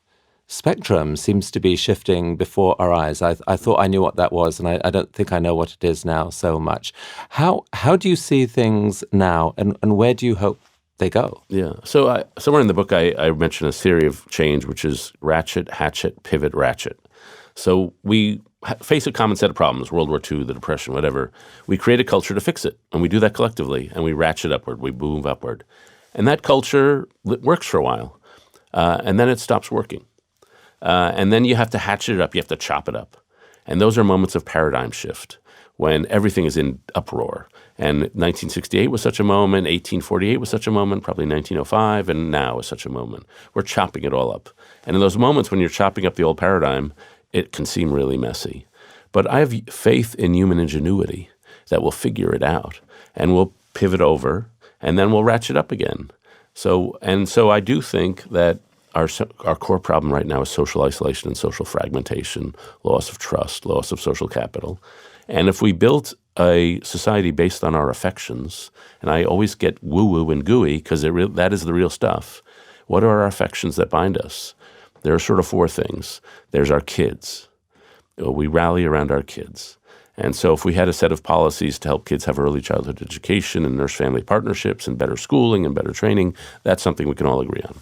spectrum seems to be shifting before our eyes. I thought I knew what that was, and I don't think I know what it is now so much. How do you see things now, and where do you hope they go? Yeah. So somewhere in the book, I mentioned a theory of change, which is ratchet, hatchet, pivot, ratchet. So we face a common set of problems, World War II, the Depression, whatever. We create a culture to fix it, and we do that collectively, and we ratchet upward, we move upward. And that culture works for a while, and then it stops working. And then you have to hatchet it up, you have to chop it up. And those are moments of paradigm shift when everything is in uproar. And 1968 was such a moment, 1848 was such a moment, probably 1905, and now is such a moment. We're chopping it all up. And in those moments when you're chopping up the old paradigm, it can seem really messy. But I have faith in human ingenuity that we'll figure it out, and we'll pivot over, and then we'll ratchet up again. So I do think that our core problem right now is social isolation and social fragmentation, loss of trust, loss of social capital. And if we built a society based on our affections, and I always get woo-woo and gooey because that is the real stuff, what are our affections that bind us? There are sort of four things. There's our kids. We rally around our kids. And so if we had a set of policies to help kids have early childhood education and nurse-family partnerships and better schooling and better training, that's something we can all agree on.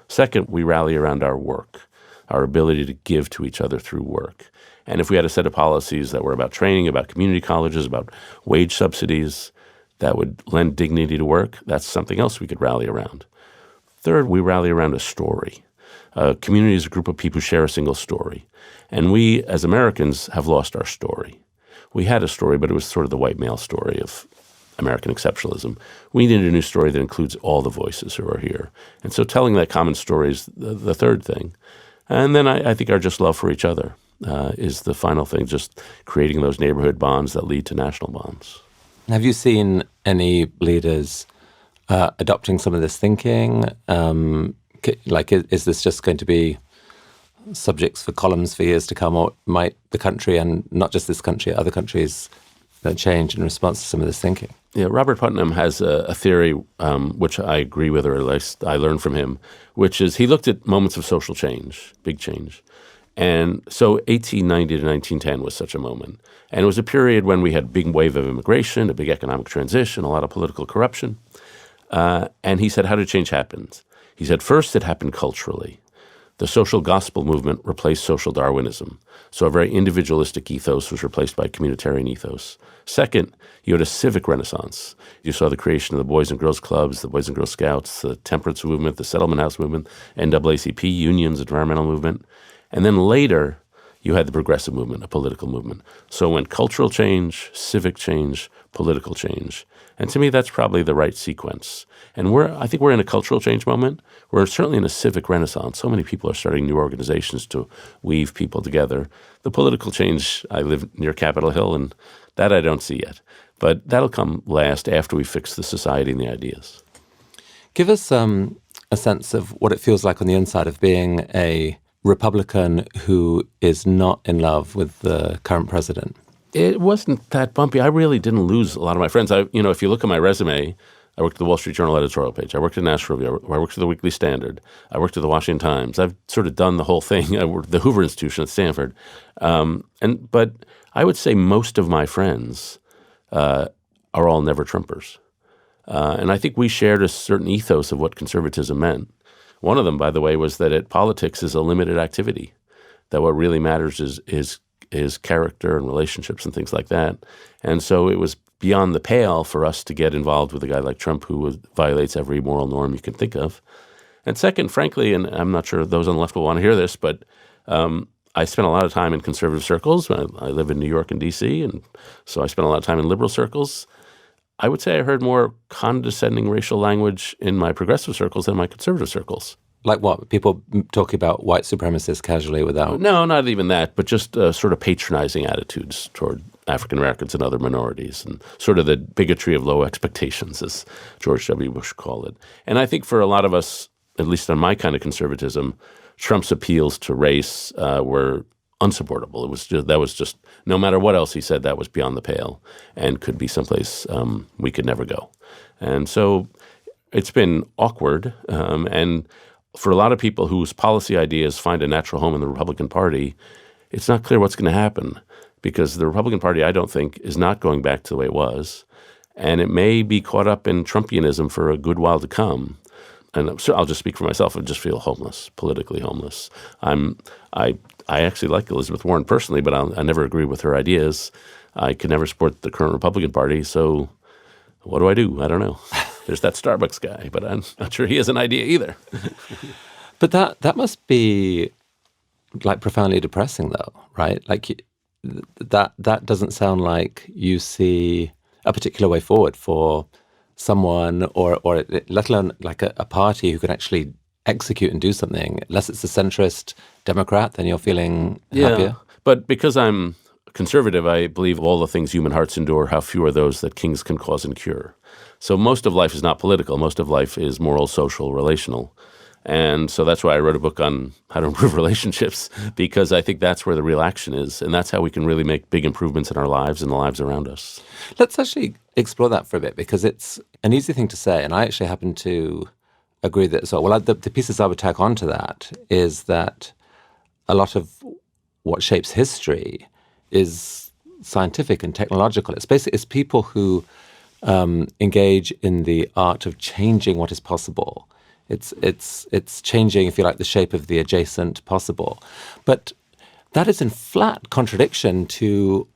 Second, we rally around our work, our ability to give to each other through work. And if we had a set of policies that were about training, about community colleges, about wage subsidies that would lend dignity to work, that's something else we could rally around. Third, we rally around a story. A community is a group of people who share a single story. And we, as Americans, have lost our story. We had a story, but it was sort of the white male story of American exceptionalism. We needed a new story that includes all the voices who are here. And so telling that common story is the third thing. And then I think our just love for each other is the final thing, just creating those neighborhood bonds that lead to national bonds. Have you seen any leaders adopting some of this thinking? Is this just going to be subjects for columns for years to come, or might the country, and not just this country, other countries, change in response to some of this thinking? Yeah, Robert Putnam has a theory which I agree with, or at least I learned from him, which is he looked at moments of social change, big change. And so 1890 to 1910 was such a moment. And it was a period when we had a big wave of immigration, a big economic transition, a lot of political corruption. And he said, how did change happen? He said, first, it happened culturally. The social gospel movement replaced social Darwinism. So a very individualistic ethos was replaced by a communitarian ethos. Second, you had a civic renaissance. You saw the creation of the Boys and Girls Clubs, the Boys and Girls Scouts, the temperance movement, the settlement house movement, NAACP, unions, environmental movement. And then later, you had the progressive movement, a political movement. So it went cultural change, civic change, political change. And to me, that's probably the right sequence. And I think we're in a cultural change moment. We're certainly in a civic renaissance. So many people are starting new organizations to weave people together. The political change, I live near Capitol Hill, and that I don't see yet. But that'll come last after we fix the society and the ideas. Give us a sense of what it feels like on the inside of being a Republican who is not in love with the current president. It wasn't that bumpy. I really didn't lose a lot of my friends. If you look at my resume, I worked at the Wall Street Journal editorial page. I worked at National Review. I worked at the Weekly Standard. I worked at the Washington Times. I've sort of done the whole thing. I worked at the Hoover Institution at Stanford. But I would say most of my friends are all never Trumpers. And I think we shared a certain ethos of what conservatism meant. One of them, by the way, was that politics is a limited activity, that what really matters is character and relationships and things like that. And so it was beyond the pale for us to get involved with a guy like Trump who violates every moral norm you can think of. And second, frankly, and I'm not sure those on the left will want to hear this, but I spent a lot of time in conservative circles. I live in New York and D.C., and so I spent a lot of time in liberal circles. I would say I heard more condescending racial language in my progressive circles than my conservative circles. Like what? People talking about white supremacists casually without... No, not even that, but just sort of patronizing attitudes toward African Americans and other minorities, and sort of the bigotry of low expectations, as George W. Bush called it. And I think for a lot of us, at least on my kind of conservatism, Trump's appeals to race were unsupportable. That was just no matter what else he said, that was beyond the pale and could be someplace we could never go. And so it's been awkward. And for a lot of people whose policy ideas find a natural home in the Republican Party, it's not clear what's going to happen, because the Republican Party, I don't think, is not going back to the way it was. And it may be caught up in Trumpianism for a good while to come. And so I'll just speak for myself. I just feel homeless, politically homeless. I actually like Elizabeth Warren personally, but I never agree with her ideas. I could never support the current Republican Party. So what do? I don't know. There's that Starbucks guy, but I'm not sure he has an idea either. But that must be like profoundly depressing, though, right? Like that doesn't sound like you see a particular way forward for someone, or let alone like a party who can actually execute and do something. Unless it's a centrist Democrat, then you're feeling happier. But because I'm conservative, I believe all the things human hearts endure, how few are those that kings can cause and cure. So most of life is not political. Most of life is moral, social, relational. And so that's why I wrote a book on how to improve relationships, because I think that's where the real action is. And that's how we can really make big improvements in our lives and the lives around us. Let's actually explore that for a bit, because it's an easy thing to say. And I actually happen to agree that as well. Well, the pieces I would tack onto that is that a lot of what shapes history is scientific and technological. It's people who engage in the art of changing what is possible. It's changing, if you like, the shape of the adjacent possible. But that is in flat contradiction to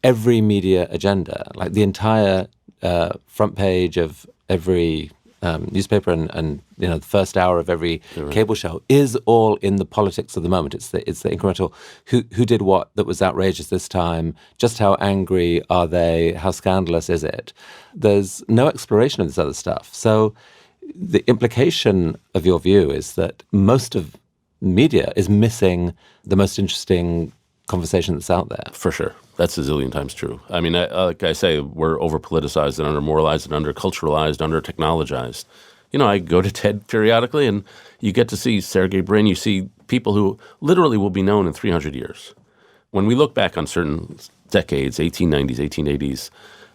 every media agenda. Like the entire front page of every newspaper and the first hour of every cable show is all in the politics of the moment. It's the incremental who did what that was outrageous this time, just how angry are they, how scandalous is it. There's no exploration of this other stuff. So the implication of your view is that most of media is missing the most interesting conversation that's out there. For sure. That's a zillion times true. I mean, like I say, we're over-politicized and under-moralized and under-culturalized, under-technologized. I go to TED periodically, and you get to see Sergey Brin. You see people who literally will be known in 300 years. When we look back on certain decades, 1890s, 1880s,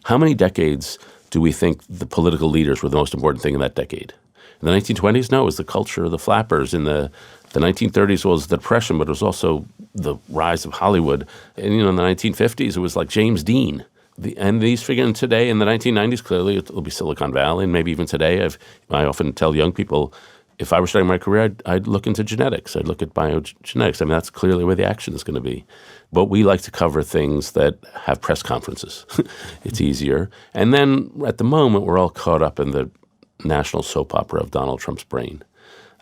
how many decades do we think the political leaders were the most important thing in that decade? In the 1920s, no, it was the culture of the flappers. In the 1930s was the Depression, but it was also the rise of Hollywood. And, in the 1950s, it was like James Dean. And these figures today, in the 1990s, clearly it'll be Silicon Valley. And maybe even today, I often tell young people, if I were starting my career, I'd look into genetics. I'd look at biogenetics. I mean, that's clearly where the action is going to be. But we like to cover things that have press conferences. It's easier. And then at the moment, we're all caught up in the national soap opera of Donald Trump's brain.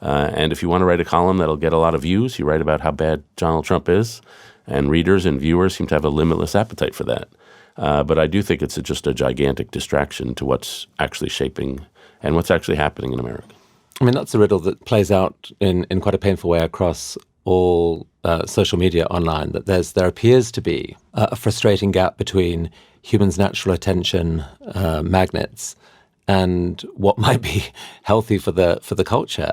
And if you want to write a column that'll get a lot of views, you write about how bad Donald Trump is, and readers and viewers seem to have a limitless appetite for that. But I do think it's just a gigantic distraction to what's actually shaping and what's actually happening in America. I mean, that's a riddle that plays out in quite a painful way across all social media online, that there appears to be a frustrating gap between humans' natural attention magnets and what might be healthy for the culture.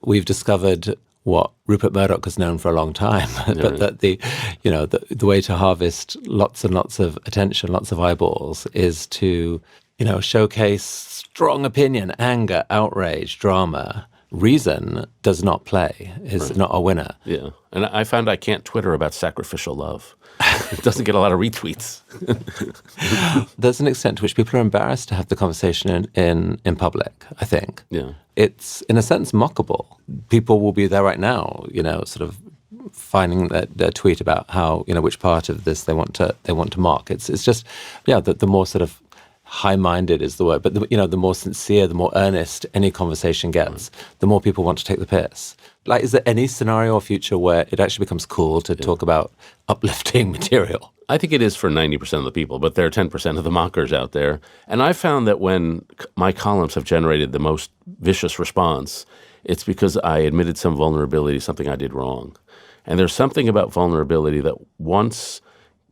We've discovered what Rupert Murdoch has known for a long time, but that the way to harvest lots and lots of attention, lots of eyeballs, is to showcase strong opinion, anger, outrage, drama. Reason does not play, is not a winner. Yeah. And I found I can't Twitter about sacrificial love. It doesn't get a lot of retweets. There's an extent to which people are embarrassed to have the conversation in public, I think. Yeah. It's, in a sense, mockable. People will be there right now, sort of finding their tweet about how, which part of this they want to mock. It's just, the more sort of high-minded is the word, but the more sincere, the more earnest any conversation gets, the more people want to take the piss. Like, is there any scenario or future where it actually becomes cool to talk about uplifting material? I think it is for 90% of the people, but there are 10% of the mockers out there. And I found that when my columns have generated the most vicious response, it's because I admitted some vulnerability, something I did wrong. And there's something about vulnerability that once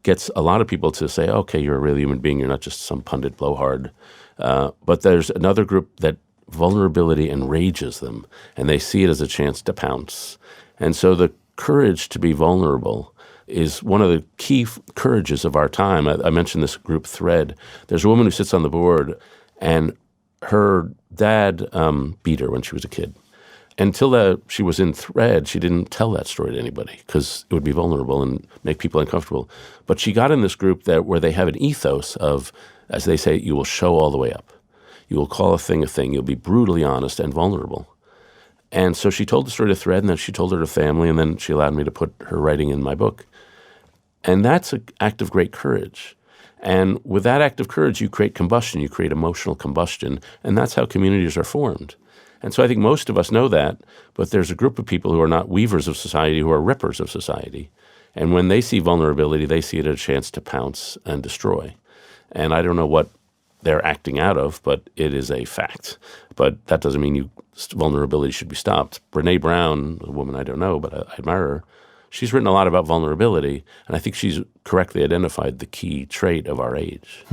gets a lot of people to say, okay, you're a real human being. You're not just some pundit blowhard. But there's another group that vulnerability enrages them, and they see it as a chance to pounce. And so the courage to be vulnerable is one of the key courages of our time. I mentioned this group Thread. There's a woman who sits on the board, and her dad beat her when she was a kid. Until she was in Thread, she didn't tell that story to anybody because it would be vulnerable and make people uncomfortable. But she got in this group where they have an ethos of, as they say, you will show all the way up. You will call a thing. You'll be brutally honest and vulnerable. And so she told the story to Thread, and then she told her to family, and then she allowed me to put her writing in my book. And that's an act of great courage. And with that act of courage, you create combustion, you create emotional combustion, and that's how communities are formed. And so I think most of us know that, but there's a group of people who are not weavers of society, who are rippers of society. And when they see vulnerability, they see it as a chance to pounce and destroy. And I don't know what they're acting out of, but it is a fact. But that doesn't mean vulnerability should be stopped. Brene Brown, a woman I don't know, but I admire her, she's written a lot about vulnerability, and I think she's correctly identified the key trait of our age.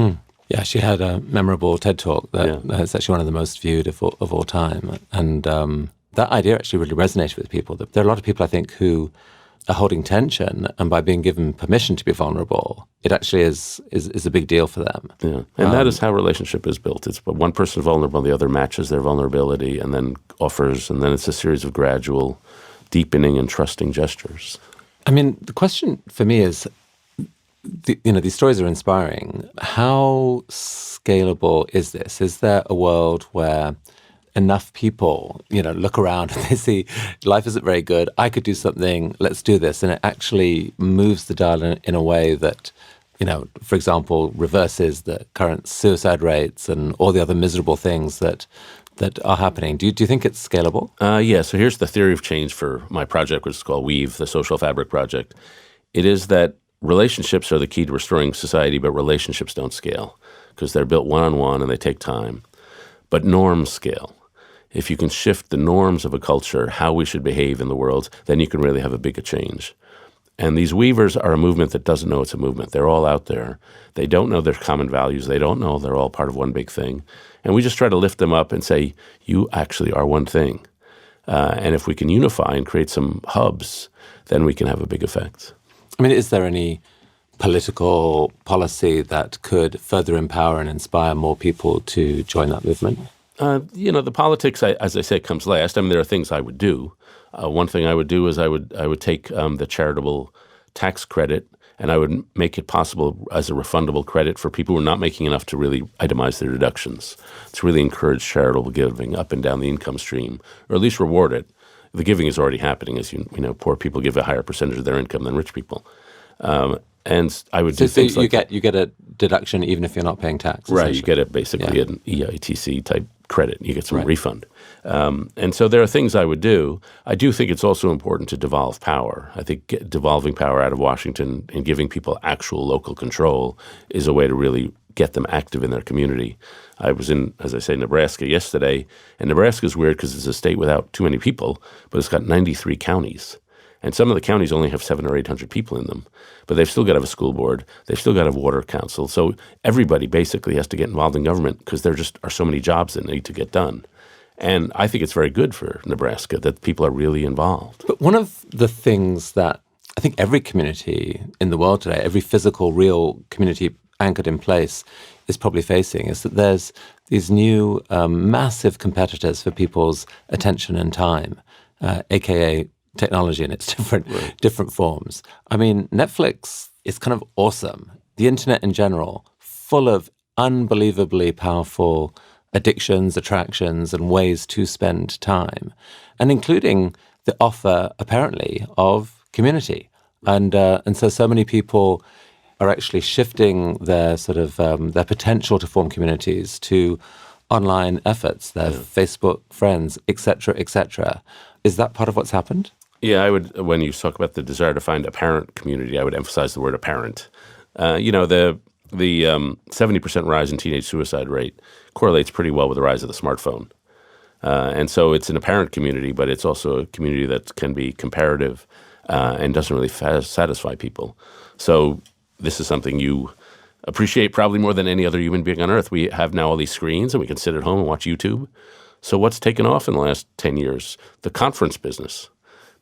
Yeah, she had a memorable TED Talk that's actually one of the most viewed of all time. And that idea actually really resonated with people. There are a lot of people, I think, who are holding tension, and by being given permission to be vulnerable, it actually is a big deal for them. Yeah, and that is how relationship is built. It's one person is vulnerable, the other matches their vulnerability and then offers, and then it's a series of gradual deepening and trusting gestures. I mean, the question for me is, these stories are inspiring. How scalable is this? Is there a world where enough people, look around and they see life isn't very good, I could do something, let's do this, and it actually moves the dial in a way that, for example, reverses the current suicide rates and all the other miserable things that are happening. Do you think it's scalable? Yeah, so here's the theory of change for my project, which is called Weave, the Social Fabric Project. It is that relationships are the key to restoring society, but relationships don't scale because they're built one-on-one and they take time. But norms scale. If you can shift the norms of a culture, how we should behave in the world, then you can really have a bigger change. And these weavers are a movement that doesn't know it's a movement. They're all out there. They don't know their common values. They don't know they're all part of one big thing. And we just try to lift them up and say, you actually are one thing. And if we can unify and create some hubs, then we can have a big effect. I mean, is there any political policy that could further empower and inspire more people to join that movement? The politics, as I say, comes last. I mean, there are things I would do. One thing I would do is I would take the charitable tax credit and I would make it possible as a refundable credit for people who are not making enough to really itemize their deductions. To really encourage charitable giving up and down the income stream, or at least reward it. The giving is already happening, as you know. Poor people give a higher percentage of their income than rich people, and I would do things like you get a deduction even if you're not paying tax. Right, you get it basically an EITC type credit. You get some refund, and so there are things I would do. I do think it's also important to devolve power. I think devolving power out of Washington and giving people actual local control is a way to really get them active in their community. I was in, as I say, Nebraska yesterday, and Nebraska is weird because it's a state without too many people, but it's got 93 counties. And some of the counties only have 700 or 800 people in them, but they've still got to have a school board. They've still got to have water council. So everybody basically has to get involved in government because there just are so many jobs that need to get done. And I think it's very good for Nebraska that people are really involved. But one of the things that I think every community in the world today, every physical, real community anchored in place is probably facing is that there's these new massive competitors for people's attention and time, aka technology in its different forms. I mean, Netflix is kind of awesome. The internet in general, full of unbelievably powerful addictions, attractions, and ways to spend time, and including the offer, apparently, of community. And so many people are actually shifting their sort of their potential to form communities to online efforts, their Facebook friends, et cetera. Is that part of what's happened? Yeah, I would. When you talk about the desire to find a parent community, I would emphasize the word apparent. The 70% rise in teenage suicide rate correlates pretty well with the rise of the smartphone. And so it's an apparent community, but it's also a community that can be comparative and doesn't really satisfy people. So this is something you appreciate probably more than any other human being on earth. We have now all these screens, and we can sit at home and watch YouTube. So what's taken off in the last 10 years? The conference business.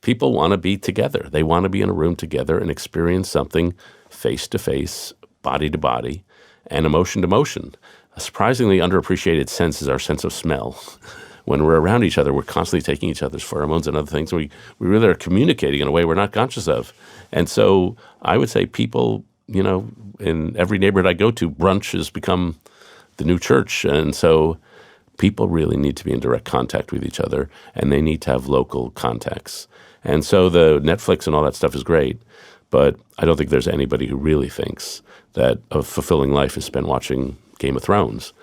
People want to be together. They want to be in a room together and experience something face-to-face, body-to-body, and emotion-to-motion. A surprisingly underappreciated sense is our sense of smell. When we're around each other, we're constantly taking each other's pheromones and other things. We really are communicating in a way we're not conscious of. And so I would say people, in every neighborhood I go to, brunch has become the new church. And so people really need to be in direct contact with each other, and they need to have local contacts. And so the Netflix and all that stuff is great, but I don't think there's anybody who really thinks that a fulfilling life is spent watching Game of Thrones.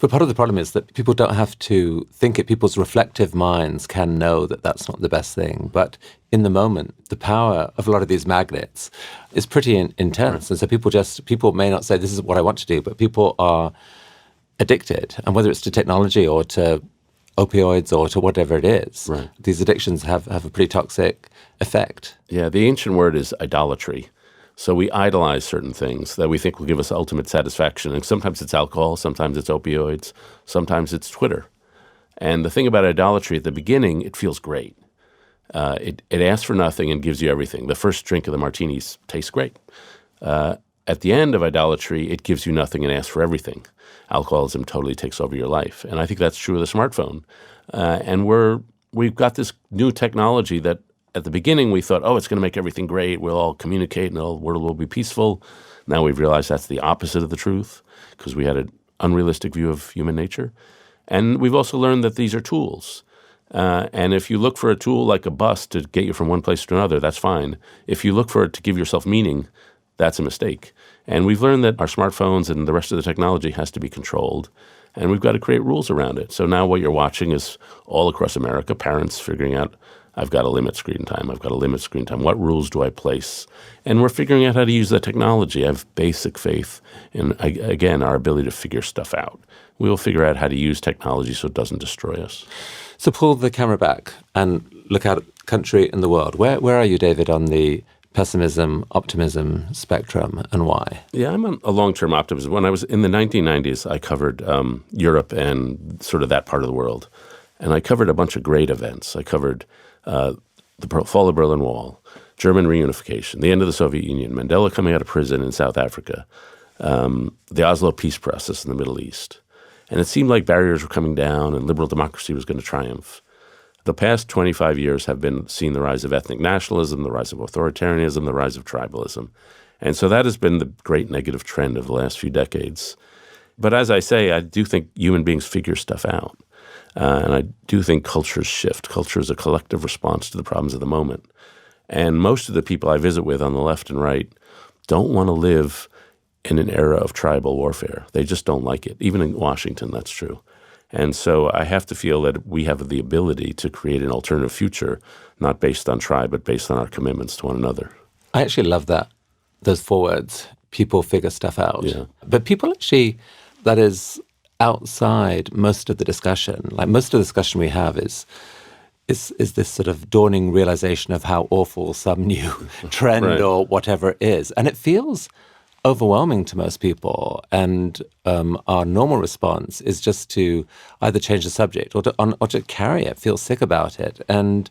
But part of the problem is that people don't have to think it. People's reflective minds can know that that's not the best thing. But in the moment, the power of a lot of these magnets is pretty intense. Right. And so people may not say, this is what I want to do, but people are addicted. And whether it's to technology or to opioids or to whatever it is, right, these addictions have a pretty toxic effect. Yeah, the ancient word is idolatry. So we idolize certain things that we think will give us ultimate satisfaction. And sometimes it's alcohol, sometimes it's opioids, sometimes it's Twitter. And the thing about idolatry, at the beginning, it feels great. It asks for nothing and gives you everything. The first drink of the martinis tastes great. At the end of idolatry, it gives you nothing and asks for everything. Alcoholism totally takes over your life. And I think that's true of the smartphone. And we've got this new technology that at the beginning, we thought, it's going to make everything great. We'll all communicate and the world will be peaceful. Now we've realized that's the opposite of the truth because we had an unrealistic view of human nature. And we've also learned that these are tools. And if you look for a tool like a bus to get you from one place to another, that's fine. If you look for it to give yourself meaning, that's a mistake. And we've learned that our smartphones and the rest of the technology has to be controlled. And we've got to create rules around it. So now what you're watching is all across America, parents figuring out, I've got to limit screen time. I've got to limit screen time. What rules do I place? And we're figuring out how to use that technology. I have basic faith in, again, our ability to figure stuff out. We will figure out how to use technology so it doesn't destroy us. So pull the camera back and look out at the country and the world. Where are you, David, on the pessimism, optimism spectrum, and why? Yeah, I'm on a long-term optimism. When I was in the 1990s, I covered Europe and sort of that part of the world. And I covered a bunch of great events. I covered the fall of the Berlin Wall, German reunification, the end of the Soviet Union, Mandela coming out of prison in South Africa, the Oslo peace process in the Middle East. And it seemed like barriers were coming down and liberal democracy was going to triumph. The past 25 years have seen the rise of ethnic nationalism, the rise of authoritarianism, the rise of tribalism. And so that has been the great negative trend of the last few decades. But as I say, I do think human beings figure stuff out. And I do think cultures shift. Culture is a collective response to the problems of the moment. And most of the people I visit with on the left and right don't want to live in an era of tribal warfare. They just don't like it. Even in Washington, that's true. And so I have to feel that we have the ability to create an alternative future, not based on tribe, but based on our commitments to one another. I actually love those 4 words, people figure stuff out. Yeah. But people actually, that is outside most of the discussion. Like most of the discussion we have is this sort of dawning realization of how awful some new trend right, or whatever it is. And it feels overwhelming to most people. And our normal response is just to either change the subject or to carry it, feel sick about it. And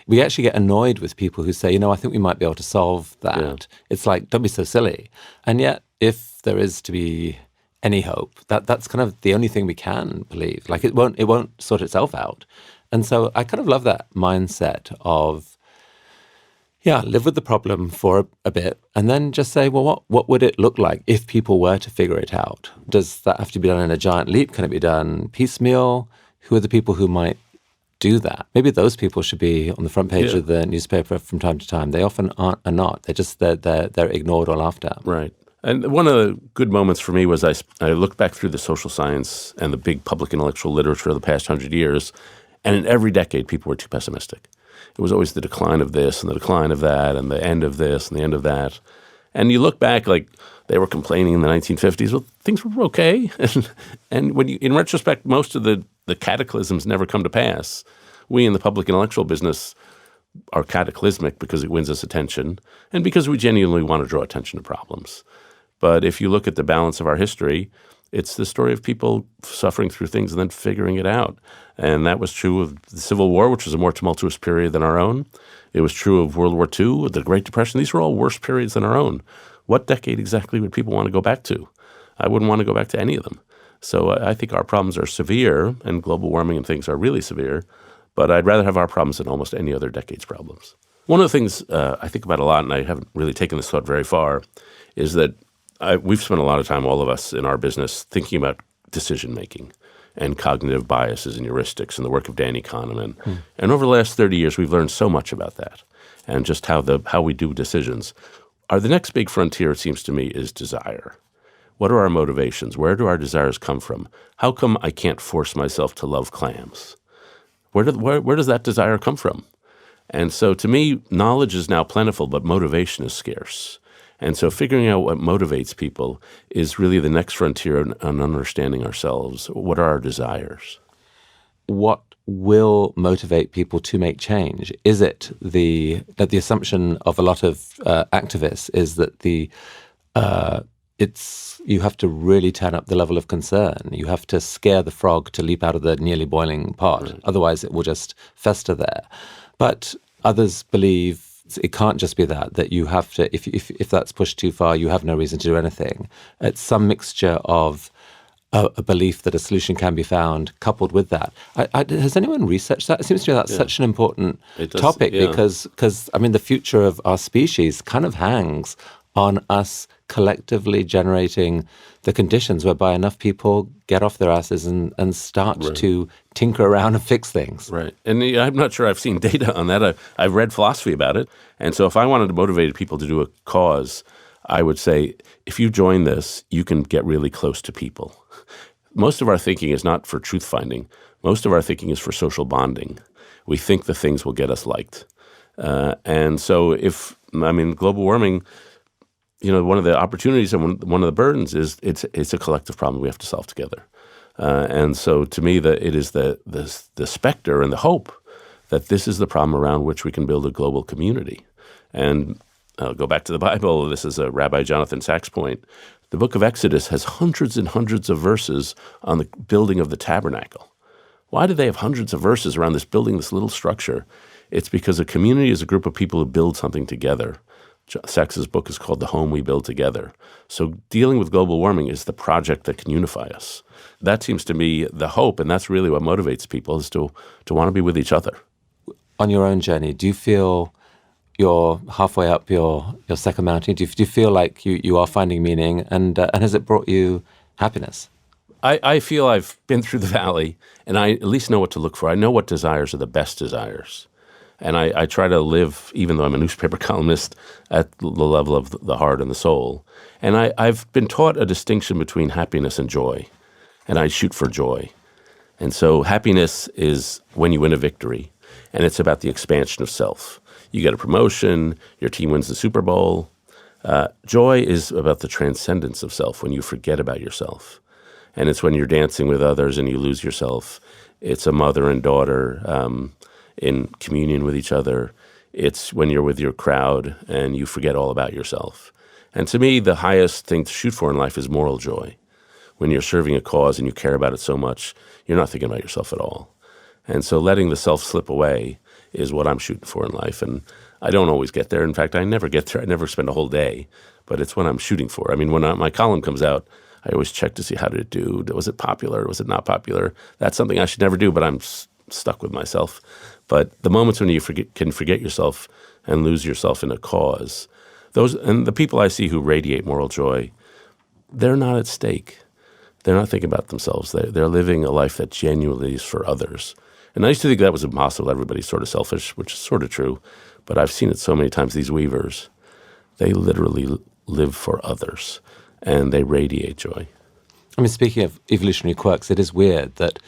we actually get annoyed with people who say, I think we might be able to solve that. Yeah. It's like, don't be so silly. And yet, if there is to be any hope, that's kind of the only thing we can believe. Like it won't sort itself out. And so I kind of love that mindset of, live with the problem for a bit and then just say, well, what would it look like if people were to figure it out? Does that have to be done in a giant leap? Can it be done piecemeal? Who are the people who might do that? Maybe those people should be on the front page of the newspaper from time to time. They often are not. They're ignored or laughed at. Right. And one of the good moments for me was I looked back through the social science and the big public intellectual literature of the past 100 years, and in every decade, people were too pessimistic. It was always the decline of this and the decline of that and the end of this and the end of that. And you look back, like they were complaining in the 1950s, well, things were okay. And when in retrospect, most of the cataclysms never come to pass. We in the public intellectual business are cataclysmic because it wins us attention and because we genuinely want to draw attention to problems. But if you look at the balance of our history, it's the story of people suffering through things and then figuring it out. And that was true of the Civil War, which was a more tumultuous period than our own. It was true of World War II, the Great Depression. These were all worse periods than our own. What decade exactly would people want to go back to? I wouldn't want to go back to any of them. So I think our problems are severe, and global warming and things are really severe, but I'd rather have our problems than almost any other decade's problems. One of the things I think about a lot, and I haven't really taken this thought very far, is that we've spent a lot of time, all of us in our business, thinking about decision-making and cognitive biases and heuristics and the work of Danny Kahneman. And over the last 30 years, we've learned so much about that and just how we do decisions. The next big frontier, it seems to me, is desire. What are our motivations? Where do our desires come from? How come I can't force myself to love clams? Where does that desire come from? And so to me, knowledge is now plentiful, but motivation is scarce. And so figuring out what motivates people is really the next frontier on understanding ourselves. What are our desires? What will motivate people to make change? Is it that the assumption of a lot of activists is that you have to really turn up the level of concern. You have to scare the frog to leap out of the nearly boiling pot. Right. Otherwise, it will just fester there. But others believe it can't just be that you have to, if that's pushed too far, you have no reason to do anything. It's some mixture of a belief that a solution can be found coupled with that. Has anyone researched that? It seems to me that's such an important topic because, I mean, the future of our species kind of hangs on us collectively generating the conditions whereby enough people get off their asses and start to tinker around and fix things. Right. And I'm not sure I've seen data on that. I've read philosophy about it. And so if I wanted to motivate people to do a cause, I would say, if you join this, you can get really close to people. Most of our thinking is not for truth finding. Most of our thinking is for social bonding. We think the things will get us liked. And so global warming, one of the opportunities and one of the burdens is it's a collective problem we have to solve together. And so to me, it is the specter and the hope that this is the problem around which we can build a global community. And I'll go back to the Bible. This is a Rabbi Jonathan Sachs point. The book of Exodus has hundreds and hundreds of verses on the building of the tabernacle. Why do they have hundreds of verses around this building, this little structure? It's because a community is a group of people who build something together. Sachs's book is called The Home We Build Together. So dealing with global warming is the project that can unify us. That seems to me the hope, and that's really what motivates people, is to want to be with each other. On your own journey, do you feel you're halfway up your second mountain? Do you feel like you are finding meaning, and has it brought you happiness? I feel I've been through the valley, and I at least know what to look for. I know what desires are the best desires. And I try to live, even though I'm a newspaper columnist, at the level of the heart and the soul. And I've been taught a distinction between happiness and joy, and I shoot for joy. And so happiness is when you win a victory, and it's about the expansion of self. You get a promotion, your team wins the Super Bowl. Joy is about the transcendence of self, when you forget about yourself. And it's when you're dancing with others and you lose yourself. It's a mother and daughter in communion with each other. It's when you're with your crowd and you forget all about yourself. And to me, the highest thing to shoot for in life is moral joy. When you're serving a cause and you care about it so much, you're not thinking about yourself at all. And so letting the self slip away is what I'm shooting for in life. And I don't always get there. In fact, I never get there. I never spend a whole day. But it's what I'm shooting for. I mean, when my column comes out, I always check to see how did it do. Was it popular? Was it not popular? That's something I should never do, but I'm stuck with myself. But the moments when you can forget yourself and lose yourself in a cause, and the people I see who radiate moral joy, they're not at stake. They're not thinking about themselves. They're living a life that genuinely is for others. And I used to think that was impossible. Everybody's sort of selfish, which is sort of true. But I've seen it so many times, these weavers, they literally live for others, and they radiate joy. I mean, speaking of evolutionary quirks, it is weird that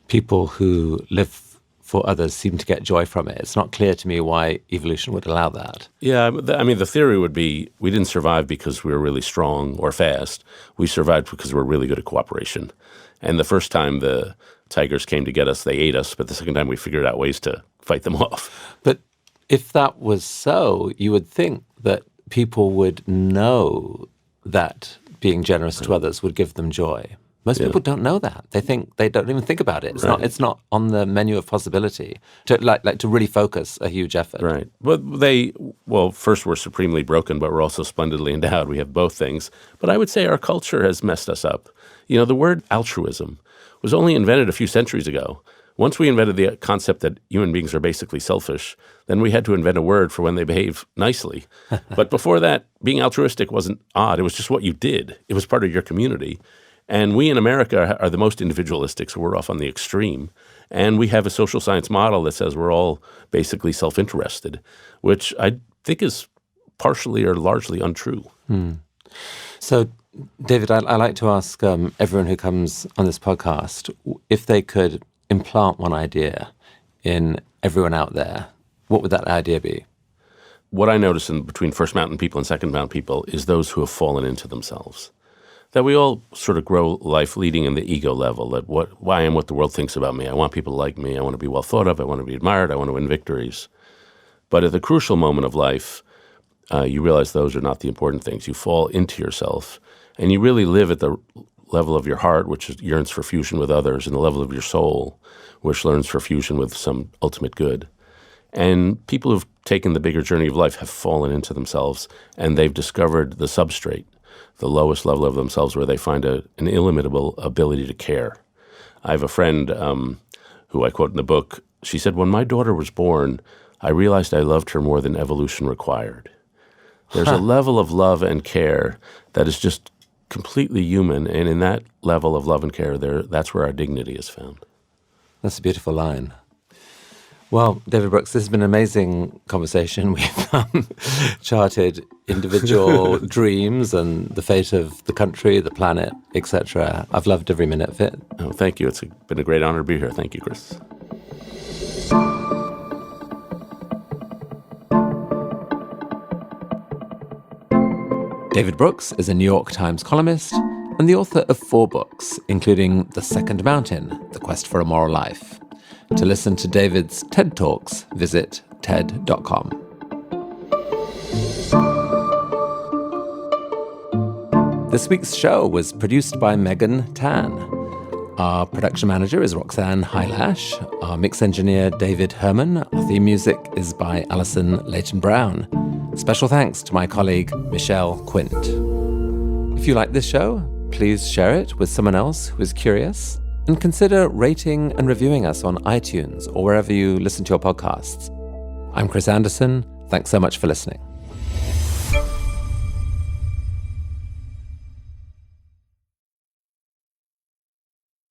people who live for others seem to get joy from it. It's not clear to me why evolution would allow that. Yeah, I mean, the theory would be we didn't survive because we were really strong or fast. We survived because we're really good at cooperation. And the first time the tigers came to get us, they ate us. But the second time we figured out ways to fight them off. But If that was so, you would think that people would know that being generous to others would give them joy. Most people don't know that. They don't even think about it. It's not on the menu of possibility to to really focus a huge effort. Right. Well, first we're supremely broken, but we're also splendidly endowed. We have both things. But I would say our culture has messed us up. The word altruism was only invented a few centuries ago. Once we invented the concept that human beings are basically selfish, then we had to invent a word for when they behave nicely. But before that, being altruistic wasn't odd. It was just what you did. It was part of your community. And we in America are the most individualistic, so we're off on the extreme. And we have a social science model that says we're all basically self-interested, which I think is partially or largely untrue. So, David, I like to ask everyone who comes on this podcast if they could implant one idea in everyone out there, what would that idea be? What I notice between First Mountain people and Second Mountain people is those who have fallen into themselves. That we all sort of grow life leading in the ego level, that why I am what the world thinks about me. I want people to like me. I want to be well thought of. I want to be admired. I want to win victories. But at the crucial moment of life, you realize those are not the important things. You fall into yourself, and you really live at the level of your heart, which yearns for fusion with others, and the level of your soul, which learns for fusion with some ultimate good. And people who've taken the bigger journey of life have fallen into themselves, and they've discovered the substrate, the lowest level of themselves, where they find an illimitable ability to care. I have a friend who I quote in the book. She said, "When my daughter was born, I realized I loved her more than evolution required." There's a level of love and care that is just completely human, and in that level of love and care, that's where our dignity is found. That's a beautiful line. Well, David Brooks, this has been an amazing conversation. We've charted individual dreams and the fate of the country, the planet, etc. I've loved every minute of it. Oh, thank you. It's been a great honor to be here. Thank you, Chris. David Brooks is a New York Times columnist and the author of 4 books, including The Second Mountain, The Quest for a Moral Life. To listen to David's TED Talks, visit TED.com. This week's show was produced by Megan Tan. Our production manager is Roxanne Hylash. Our mix engineer, David Herman. Our theme music is by Alison Leighton-Brown. Special thanks to my colleague, Michelle Quint. If you like this show, please share it with someone else who is curious, and consider rating and reviewing us on iTunes or wherever you listen to your podcasts. I'm Chris Anderson. Thanks so much for listening.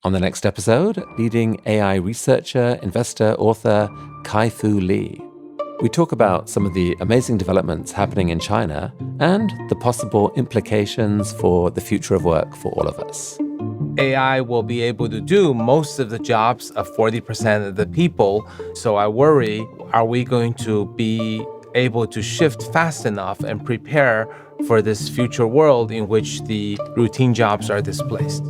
On the next episode, leading AI researcher, investor, author Kai-Fu Lee. We talk about some of the amazing developments happening in China and the possible implications for the future of work for all of us. AI will be able to do most of the jobs of 40% of the people. So I worry, are we going to be able to shift fast enough and prepare for this future world in which the routine jobs are displaced?